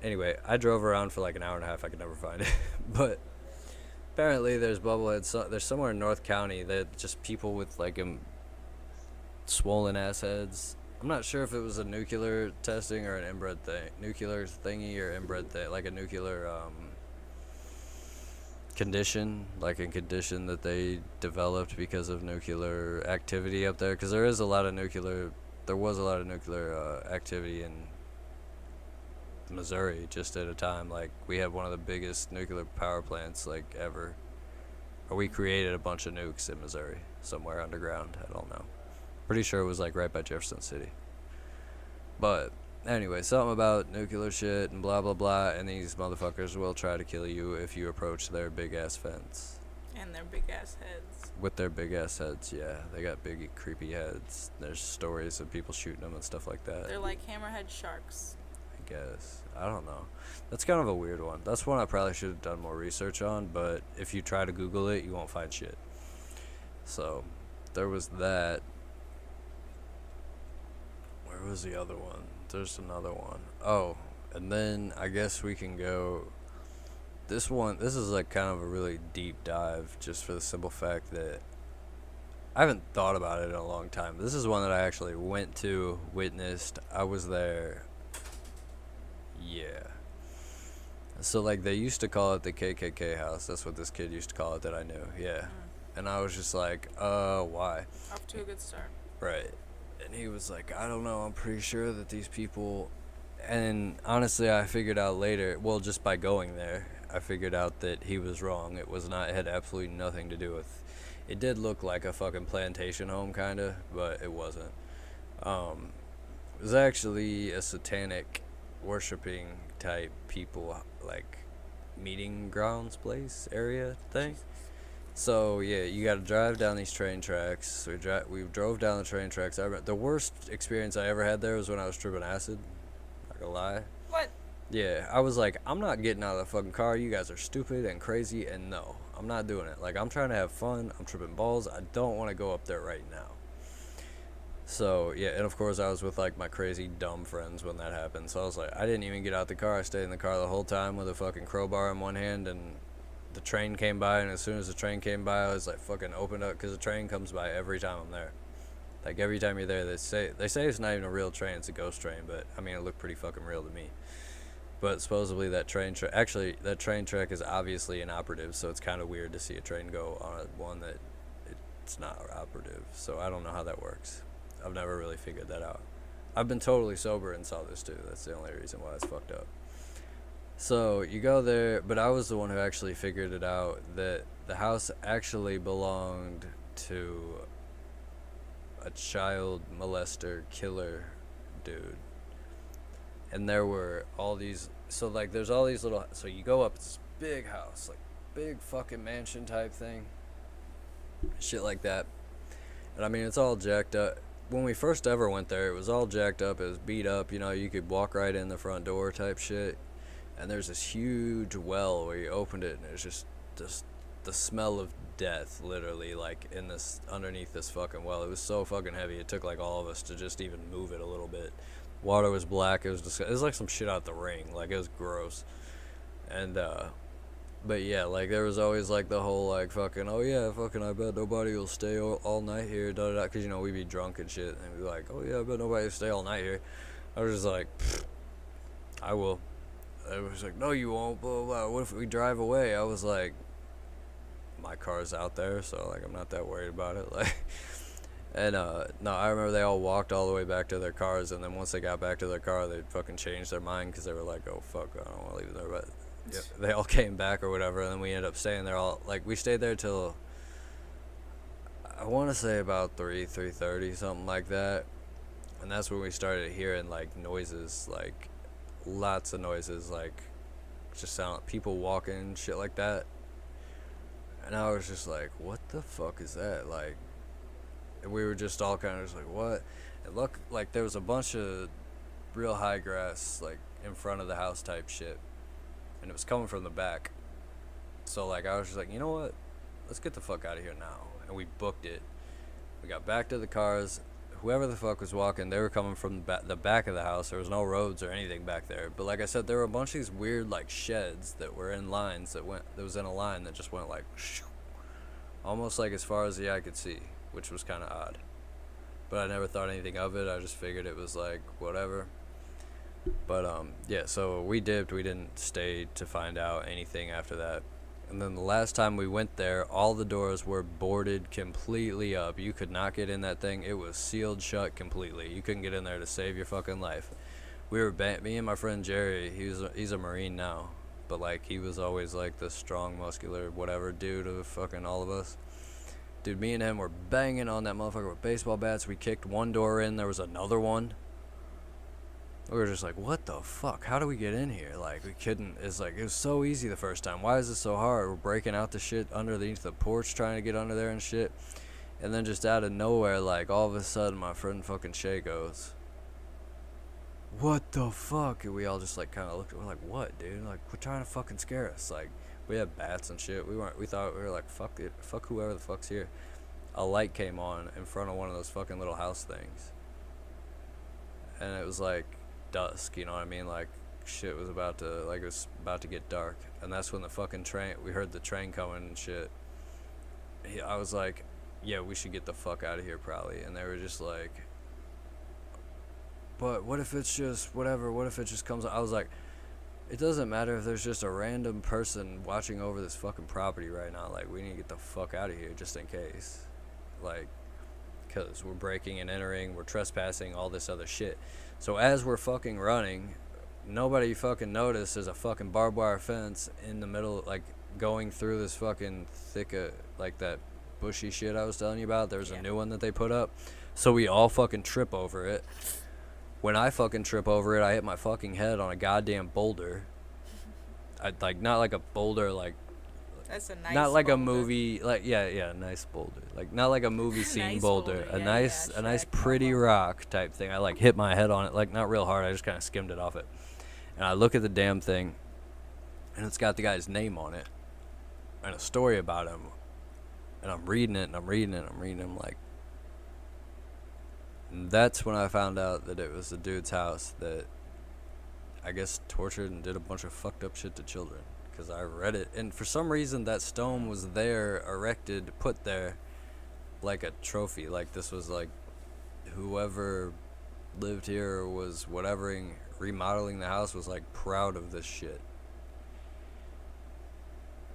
Anyway, I drove around for like an hour and a half. I could never find it. But apparently there's bubbleheads. There's somewhere in North County that just people with like swollen ass heads. I'm not sure if it was a nuclear testing or an inbred thing. Nuclear thingy or inbred thing. Like a nuclear condition. Like a condition that they developed because of nuclear activity up there. Because there was a lot of nuclear activity in Missouri just at a time. Like, we had one of the biggest nuclear power plants like ever, or we created a bunch of nukes in Missouri somewhere underground. I don't know, pretty sure it was like right by Jefferson City. But anyway, something about nuclear shit and blah blah blah, and these motherfuckers will try to kill you if you approach their big ass fence. And their big ass heads. With their big ass heads, yeah. They got big creepy heads. There's stories of people shooting them and stuff like that. They're like hammerhead sharks. I guess. I don't know. That's kind of a weird one. That's one I probably should have done more research on, but if you try to Google it, you won't find shit. So, there was that. Where was the other one? There's another one. Oh, and then I guess we can go... This is like kind of a really deep dive, just for the simple fact that I haven't thought about it in a long time. This is one that I actually went to, witnessed. I was there. Yeah. So, like, they used to call it the KKK house. That's what this kid used to call it that I knew. Yeah. And I was just like, why? Off to a good start. Right. And he was like, I don't know. I'm pretty sure that these people... And honestly, I figured out later, well, just by going there, I figured out that he was wrong. It was not, it had absolutely nothing to do with... It did look like a fucking plantation home, kind of, but it wasn't. It was actually a satanic worshiping type people, like, meeting grounds place area thing. So yeah, you got to drive down these train tracks. We drove down the train tracks. I remember the worst experience I ever had there was when I was tripping acid. Not gonna lie. What? Yeah, I was like, I'm not getting out of the fucking car. You guys are stupid and crazy, and no, I'm not doing it. Like, I'm trying to have fun. I'm tripping balls. I don't want to go up there right now. So, yeah, and of course I was with, like, my crazy dumb friends when that happened. So I was like, I didn't even get out the car. I stayed in the car the whole time with a fucking crowbar in one hand, and the train came by, and as soon as the train came by, I was like, fucking opened up, because the train comes by every time I'm there. Like, every time you're there, they say it's not even a real train, it's a ghost train, but, I mean, it looked pretty fucking real to me. But supposedly that train track is obviously inoperative, so it's kind of weird to see a train go on one that it's not operative. So I don't know how that works. I've never really figured that out. I've been totally sober and saw this too. That's the only reason why it's fucked up. So you go there, but I was the one who actually figured it out, that the house actually belonged to a child molester killer dude. And there were all these, so like there's all these little, so you go up, it's this big house, like big fucking mansion type thing, shit like that. And I mean, it's all jacked up. When we first ever went there, it was all jacked up, it was beat up, you know, you could walk right in the front door type shit. And there's this huge well where you opened it, and it was just the smell of death, literally, like in this, underneath this fucking well. It was so fucking heavy, it took like all of us to just even move it a little bit. Water was black. It was like some shit out the Ring. Like, it was gross. And but yeah, like there was always like the whole like fucking, oh yeah, fucking, I bet nobody will stay all night here, da da da, because you know we'd be drunk and shit, and we'd be like, oh yeah, I bet nobody will stay all night here. I was just like, I will. I was like, no, you won't. Blah, blah, blah. What if we drive away? I was like, my car's out there, so like I'm not that worried about it. Like. And, no, I remember they all walked all the way back to their cars, and then once they got back to their car, they fucking changed their mind, because they were like, oh, fuck, I don't want to leave there, but yeah, they all came back or whatever, and then we ended up staying there all, like, we stayed there till, I want to say about 3:30, something like that, and that's when we started hearing, like, noises, like, lots of noises, like, just sound, people walking, shit like that, and I was just like, what the fuck is that, like, we were just all kind of just like, what? It looked like there was a bunch of real high grass, like, in front of the house type shit. And it was coming from the back. So, like, I was just like, you know what? Let's get the fuck out of here now. And we booked it. We got back to the cars. Whoever the fuck was walking, they were coming from the back of the house. There was no roads or anything back there. But like I said, there were a bunch of these weird, like, sheds that were in lines that was in a line that just went, like, shoo, almost like as far as the eye could see, which was kind of odd. But I never thought anything of it. I just figured it was, like, whatever. But, yeah, so we dipped. We didn't stay to find out anything after that. And then the last time we went there, all the doors were boarded completely up. You could not get in that thing. It was sealed shut completely. You couldn't get in there to save your fucking life. We were me and my friend Jerry, he's a Marine now. But, like, he was always, like, the strong, muscular, whatever dude of fucking all of us. Dude, me and him were banging on that motherfucker with baseball bats. We kicked one door in. There was another one. We were just like, what the fuck? How do we get in here? Like, we couldn't. It's like, it was so easy the first time. Why is it so hard? We're breaking out the shit underneath the porch, trying to get under there and shit. And then just out of nowhere, like, all of a sudden, my friend fucking Shay goes, what the fuck? And we all just, like, kind of looked at, we're like, what, dude? Like, we're trying to fucking scare us. Like, we had bats and shit. We thought, we were like, fuck it. Fuck whoever the fuck's here. A light came on in front of one of those fucking little house things. And it was like dusk, you know what I mean? Like, shit was about to, like, it was about to get dark. And that's when the fucking train, we heard the train coming and shit. I was like, yeah, we should get the fuck out of here probably. And they were just like, but what if it's just whatever? What if it just comes? I was like, it doesn't matter if there's just a random person watching over this fucking property right now. Like, we need to get the fuck out of here just in case. Like, because we're breaking and entering, we're trespassing, all this other shit. So as we're fucking running, nobody fucking noticed there's a fucking barbed wire fence in the middle, like, going through this fucking thick, like, that bushy shit I was telling you about. There's a new one that they put up. So we all fucking trip over it. When I fucking trip over it, I hit my fucking head on a goddamn boulder. Like, not like a boulder, like, that's a nice not like boulder. a movie, like, yeah, nice boulder. Like, not like a movie scene Nice boulder. boulder, A yeah, nice, yeah, a nice Shrek pretty level. rock type thing. I, like, hit my head on it, like, not real hard. I just kind of skimmed it off it. And I look at the damn thing, and it's got the guy's name on it, and a story about him. And I'm reading it, and I'm reading it, and I'm reading it, I'm like, and that's when I found out that it was the dude's house that, I guess, tortured and did a bunch of fucked up shit to children. Because I read it, and for some reason that stone was there, erected, put there, like a trophy. Like, this was like, whoever lived here or was whatevering, remodeling the house was, like, proud of this shit.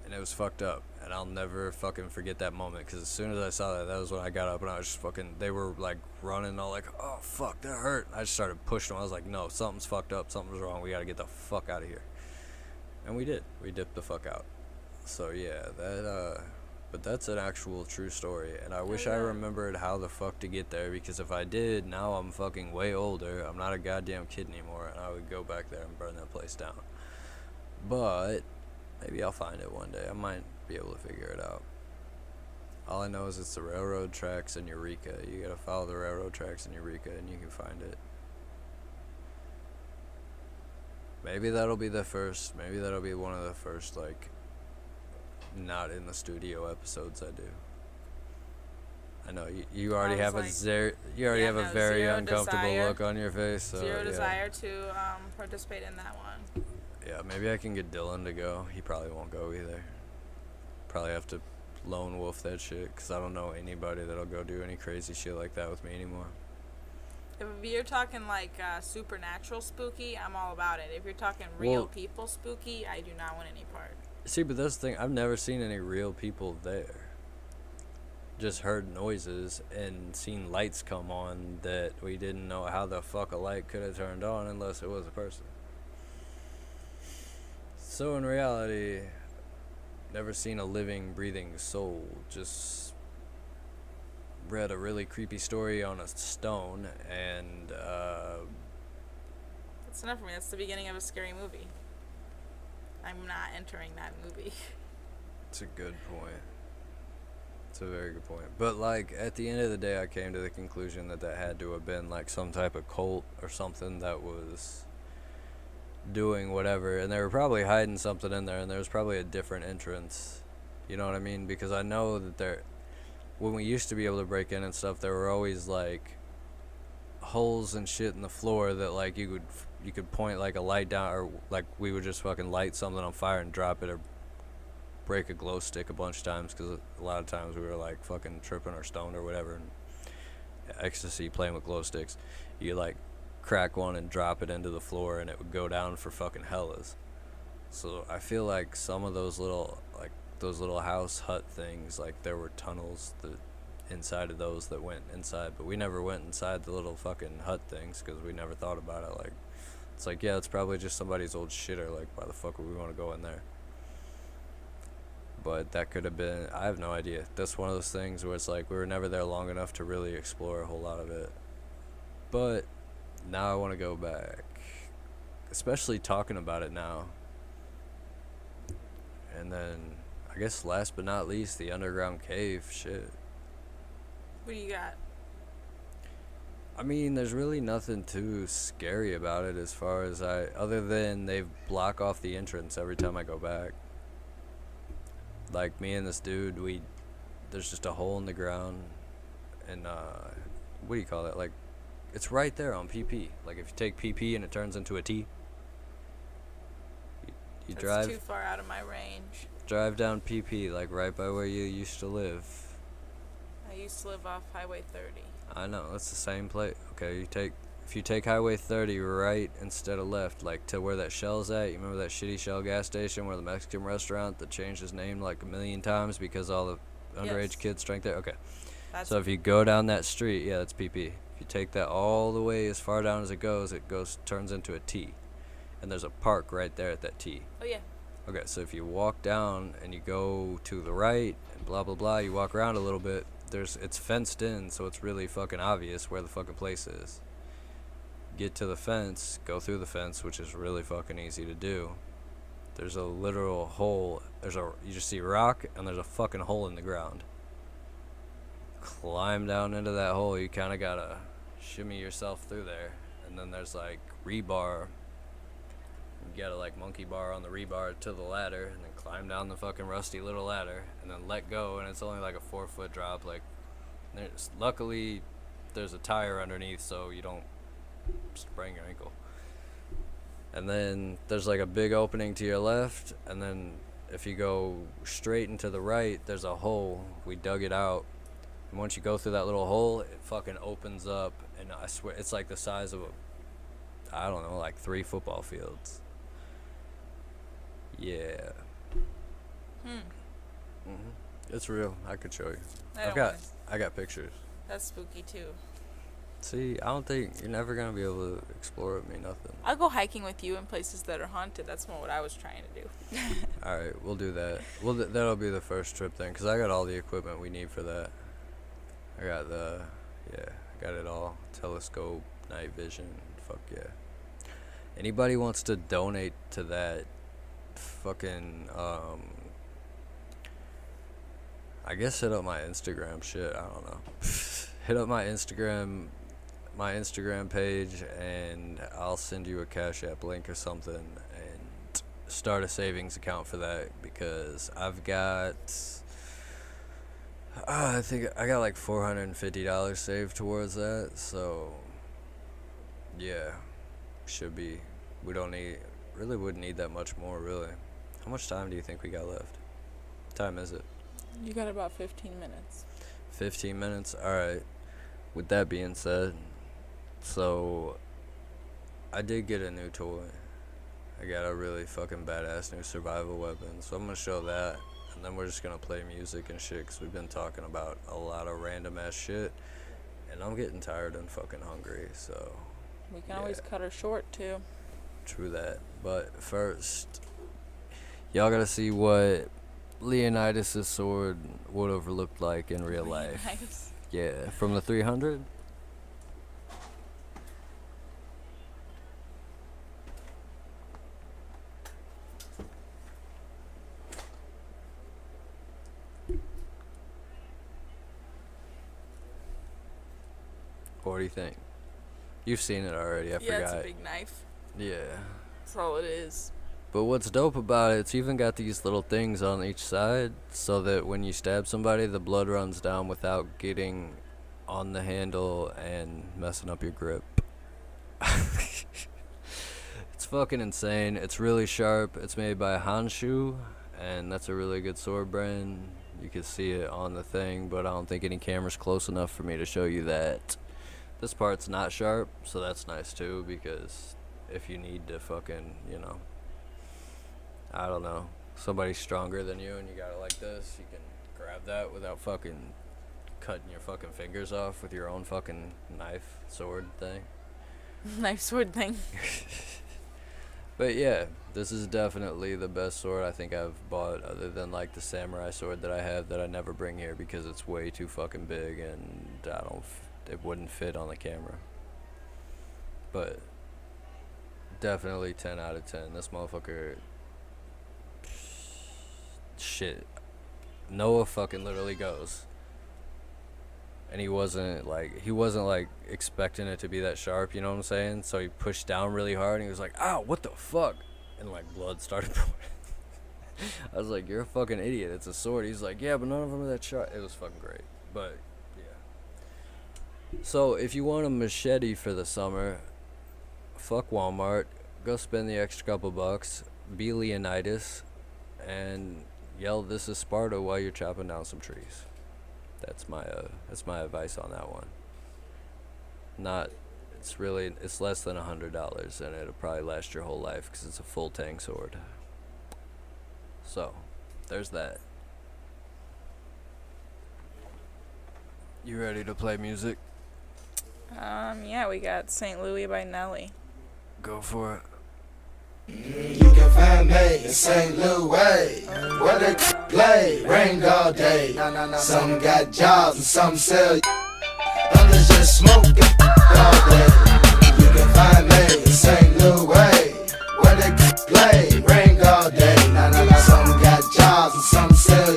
And it was fucked up, and I'll never fucking forget that moment, because as soon as I saw that, that was when I got up, and I was just fucking, they were, like, running, all like, oh, fuck, that hurt. I just started pushing them. I was like, no, something's fucked up, something's wrong, we gotta get the fuck out of here. And we did. We dipped the fuck out. So, yeah, but that's an actual true story, and I wish I remembered how the fuck to get there, because if I did, now I'm fucking way older, I'm not a goddamn kid anymore, and I would go back there and burn that place down. But maybe I'll find it one day. I might be able to figure it out. All I know is it's the railroad tracks in Eureka. You gotta follow the railroad tracks in Eureka, and you can find it. Maybe that'll be the first, maybe that'll be one of the first, like, not in the studio episodes I do. I know you already have like, you already have a very zero uncomfortable desire. look on your face. So, Zero yeah. desire to participate in that one. Yeah, maybe I can get Dylan to go. He probably won't go either. Probably have to lone wolf that shit, because I don't know anybody that'll go do any crazy shit like that with me anymore. If you're talking like supernatural spooky, I'm all about it. If you're talking real Well, people spooky, I do not want any part. See, but that's the thing. I've never seen any real people there. Just heard noises and seen lights come on that we didn't know how the fuck a light could have turned on unless it was a person. So in reality, never seen a living, breathing soul. Just read a really creepy story on a stone, and That's enough for me. That's the beginning of a scary movie. I'm not entering that movie. it's a good point. It's a very good point. But, like, at the end of the day, I came to the conclusion that that had to have been, like, some type of cult or something that was doing whatever. And they were probably hiding something in there, and there was probably a different entrance. You know what I mean? Because I know that when we used to be able to break in and stuff, there were always, like, holes and shit in the floor that, like, you could point, like, a light down, or, like, we would just fucking light something on fire and drop it, or break a glow stick a bunch of times, because a lot of times we were like fucking tripping or stoned or whatever, and ecstasy, playing with glow sticks, you like crack one and drop it into the floor and it would go down for fucking hellas. So I feel like some of those little house hut things, like there were tunnels that inside of those that went inside, but we never went inside the little fucking hut things because we never thought about it. Like, it's like, yeah, it's probably just somebody's old shitter, like why the fuck would we want to go in there? But that could have been, I have no idea. That's one of those things where it's like we were never there long enough to really explore a whole lot of it. But now I want to go back, especially talking about it now. And then, I guess last but not least, the underground cave shit. What do you got? I mean, there's really nothing too scary about it as far as other than they block off the entrance every time I go back. Like, me and this dude, there's just a hole in the ground, and, what do you call that? Like, it's right there on PP. Like, if you take PP and it turns into a T, you drive. That's too far out of my range. Drive down PP, like, right by where you used to live. I used to live off Highway 30. I know, it's the same place. Okay, if you take Highway 30 right instead of left, like to where that Shell's at, you remember that shitty Shell gas station where the Mexican restaurant that changed his name like a million times because all the underage kids drank there? Okay. So if you go down that street, yeah, that's PP. If you take that all the way as far down as it goes, turns into a T. And there's a park right there at that T. Oh, yeah. Okay, so if you walk down and you go to the right and blah, blah, blah, you walk around a little bit, it's fenced in, so it's really fucking obvious where the fucking place is. Get to the fence, go through the fence, which is really fucking easy to do. There's a literal hole. You just see rock, and there's a fucking hole in the ground. Climb down into that hole. You kind of gotta shimmy yourself through there, and then there's like rebar. You gotta like monkey bar on the rebar to the ladder, and then climb down the fucking rusty little ladder, and then let go, and it's only like a 4-foot drop. Like, luckily, there's a tire underneath, so you don't sprain your ankle. And then there's like a big opening to your left, and then if you go straight into the right, there's a hole. We dug it out, and once you go through that little hole, it fucking opens up, and I swear it's like the size of I don't know, like 3 football fields. Yeah. It's real. I could show you. I got pictures. That's spooky too. See, I don't think you're never gonna be able to explore with me nothing. I'll go hiking with you in places that are haunted. That's more what I was trying to do. All right, we'll do that. That'll be the first trip then, cause I got all the equipment we need for that. I got I got it all. Telescope, night vision, fuck yeah. Anybody wants to donate to that, fucking I guess hit up my Instagram shit. I don't know. Hit up my Instagram page, and I'll send you a Cash App link or something, and start a savings account for that, because I've got I think I got like $450 saved towards that. So yeah, should be. We wouldn't need that much more, really. How much time do you think we got left? What time is it? You got about 15 minutes. 15 minutes? Alright. With that being said, so I did get a new toy. I got a really fucking badass new survival weapon. So I'm going to show that, and then we're just going to play music and shit, because we've been talking about a lot of random ass shit, and I'm getting tired and fucking hungry, so. We can always cut her short too. True that. But first, y'all gotta see what Leonidas' sword would have looked like in real life. Nice. Yeah, from the 300. What do you think? You've seen it already, I forgot. Yeah, it's a big knife. Yeah. That's all it is. But what's dope about it, it's even got these little things on each side so that when you stab somebody, the blood runs down without getting on the handle and messing up your grip. It's fucking insane. It's really sharp. It's made by Hanshu, and that's a really good sword brand. You can see it on the thing, but I don't think any camera's close enough for me to show you that. This part's not sharp, so that's nice too, because if you need to fucking, you know, I don't know, somebody's stronger than you and you got it like this, you can grab that without fucking cutting your fucking fingers off with your own fucking knife, sword thing. Knife sword thing. But yeah, this is definitely the best sword I think I've bought, other than like the samurai sword that I have that I never bring here because it's way too fucking big and it wouldn't fit on the camera. But definitely 10 out of 10. This motherfucker, shit, Noah fucking literally goes. And he wasn't like expecting it to be that sharp, you know what I'm saying? So he pushed down really hard and he was like, ow, what the fuck? And like blood started pouring. I was like, you're a fucking idiot, it's a sword. He's like, yeah, but none of them are that sharp. It was fucking great. But yeah. So if you want a machete for the summer, fuck Walmart, go spend the extra couple bucks, be Leonidas, and yell, "This is Sparta," while you're chopping down some trees. That's my advice on that one. It's less than $100, and it'll probably last your whole life because it's a full tang sword. So, there's that. You ready to play music? Yeah, we got St. Louis by Nelly. Go for it. You can find me in St. Louis, where they play, rain all day. Some got jobs and some sell, others just smoking all day. You can find me in St. Louis, where they play, rain all day. Some got jobs and some sell,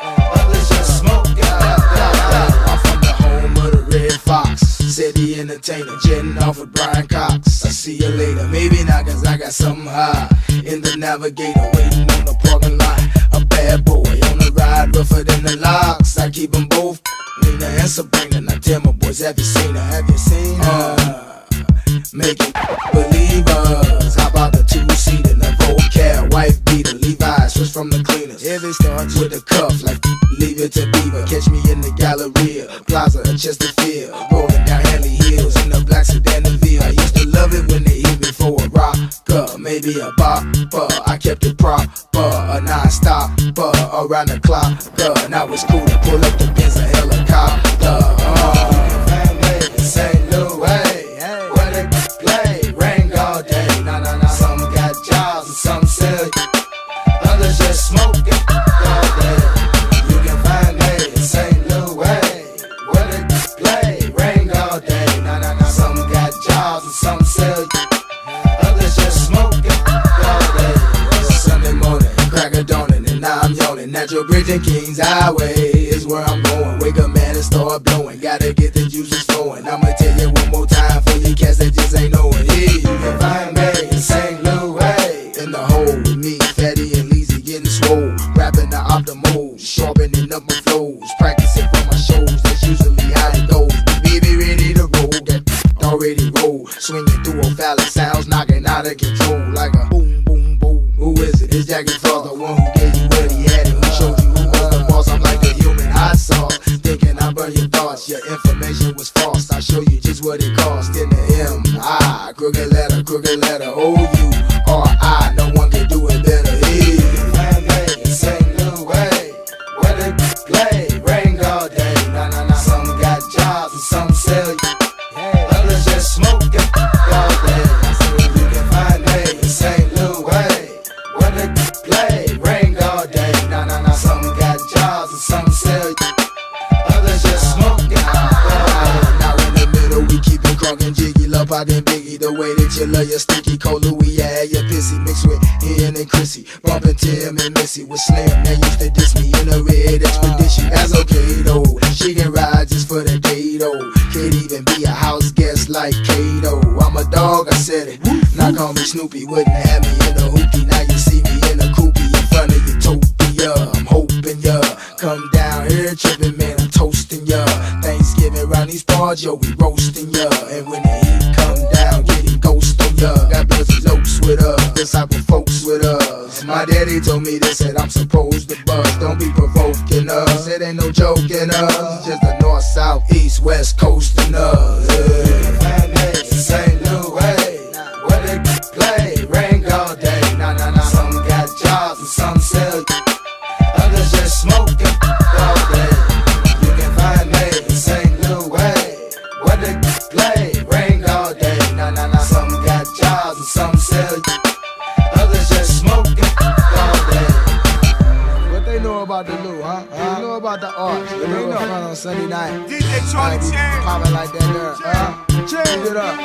others just smoking all day. I'm from the home of the Red Fox, city entertainer, jetting off with Brian Cox. I see you later, maybe not, cause I got something high in the Navigator, waiting on the parking lot. A bad boy on the ride, rougher than the locks. I keep them both, Nina and Sabrina. Now tell my boys, have you seen her? Have you seen her? Make it believers. How about the two-seater, the vocab, white beater, Levi's, switch from the cleaners. If it starts with a cuff, like leave it to Beaver. Catch me in the Galleria, Plaza, Chesterfield, rolling down Henley Hills in the black sedan and V. I used to love it when they hit me for a rocker, maybe a bopper. I kept it proper, a non-stopper, around the clock. Now it's cool to pull up the Benz, a helicopter. St. Louis, where they play, rain all day. Some got jobs and some sell, others just smoking all day. You can find me in St. Louis, where they play, rain all day. Some got jobs and some sell, others just smoking all day. Sunday morning, crack a donut, and now I'm yawning. Natural Bridge and Kings Highway is where I'm going. Wake up, man, and start blowing. Gotta get the juices flowing. I'ma tell you one more time for you cats that just ain't knowing. Yeah, you can find me in St. Louis, in the hole with me, Fatty and Leezy getting swole. Rapping the optimal, sharpening up my flows. Practicing for my shows, that's usually how it goes. We be ready to roll, that already roll. Swinging through a phallic sounds, knocking out of control. Like a boom, boom, boom. Who is it? It's Jackie Frost, the one who gave you what he had and who showed you who was the boss. I'm like a human hot sauce, thinking I burn your thoughts. Your information was false, I show you just what it cost. In the M.I. crooked letter, O-U-R-I. No one can do it better. Hey, find me in St. Louis, where they play, rain all day. Some got jobs and some sell, others just smoking all day. You can find me in St. Louis, where they play, rain all day. Some got jobs and some sell, others just smoking all day. Now in the middle we keep it crunk and jiggy, love out and biggie. The way that you love your sticky cold Louis was slim, they used to diss me in a red expedition. That's okay though, she can ride just for the day though. Can't even be a house guest like Kato. I'm a dog, I said it. Now call me Snoopy, wouldn't have me in a hoopty. Now you see me in a coopy in front of Utopia. I'm hoping ya come down here tripping, man, I'm toasting ya. Thanksgiving round these parts, yo, we roasting ya. And when the heat come down, getting ghost on ya. Got busy lokes with us, this type of folks with us. My daddy told me this, said I'm supposed to buzz. Don't be provoking us, it ain't no joking us. Just the north, south, east, west coast and us. St. Louis, where they play, rain all day. Nah. Some got jobs and some sell, others just smoking all day. You can find me in St. Louis, where they play, rain all day. Nah. Some got jobs and some sell, others just smoking all day. What they know about the Lou, huh? They know about the arts. They know on Sunday night. DJ Charlie Chan. Popping like that there, Change it up.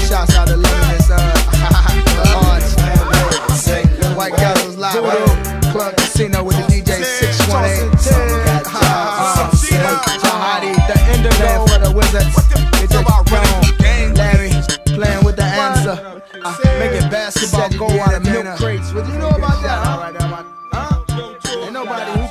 Shouts out to Limitless, arts. White Castles live, Club Casino with the DJ 618. Jihadi, the Indigo for the Wizards. It's just wrong. Larry playing with the answer. Making basketball go out of milk crates. What you know about that? Ain't nobody who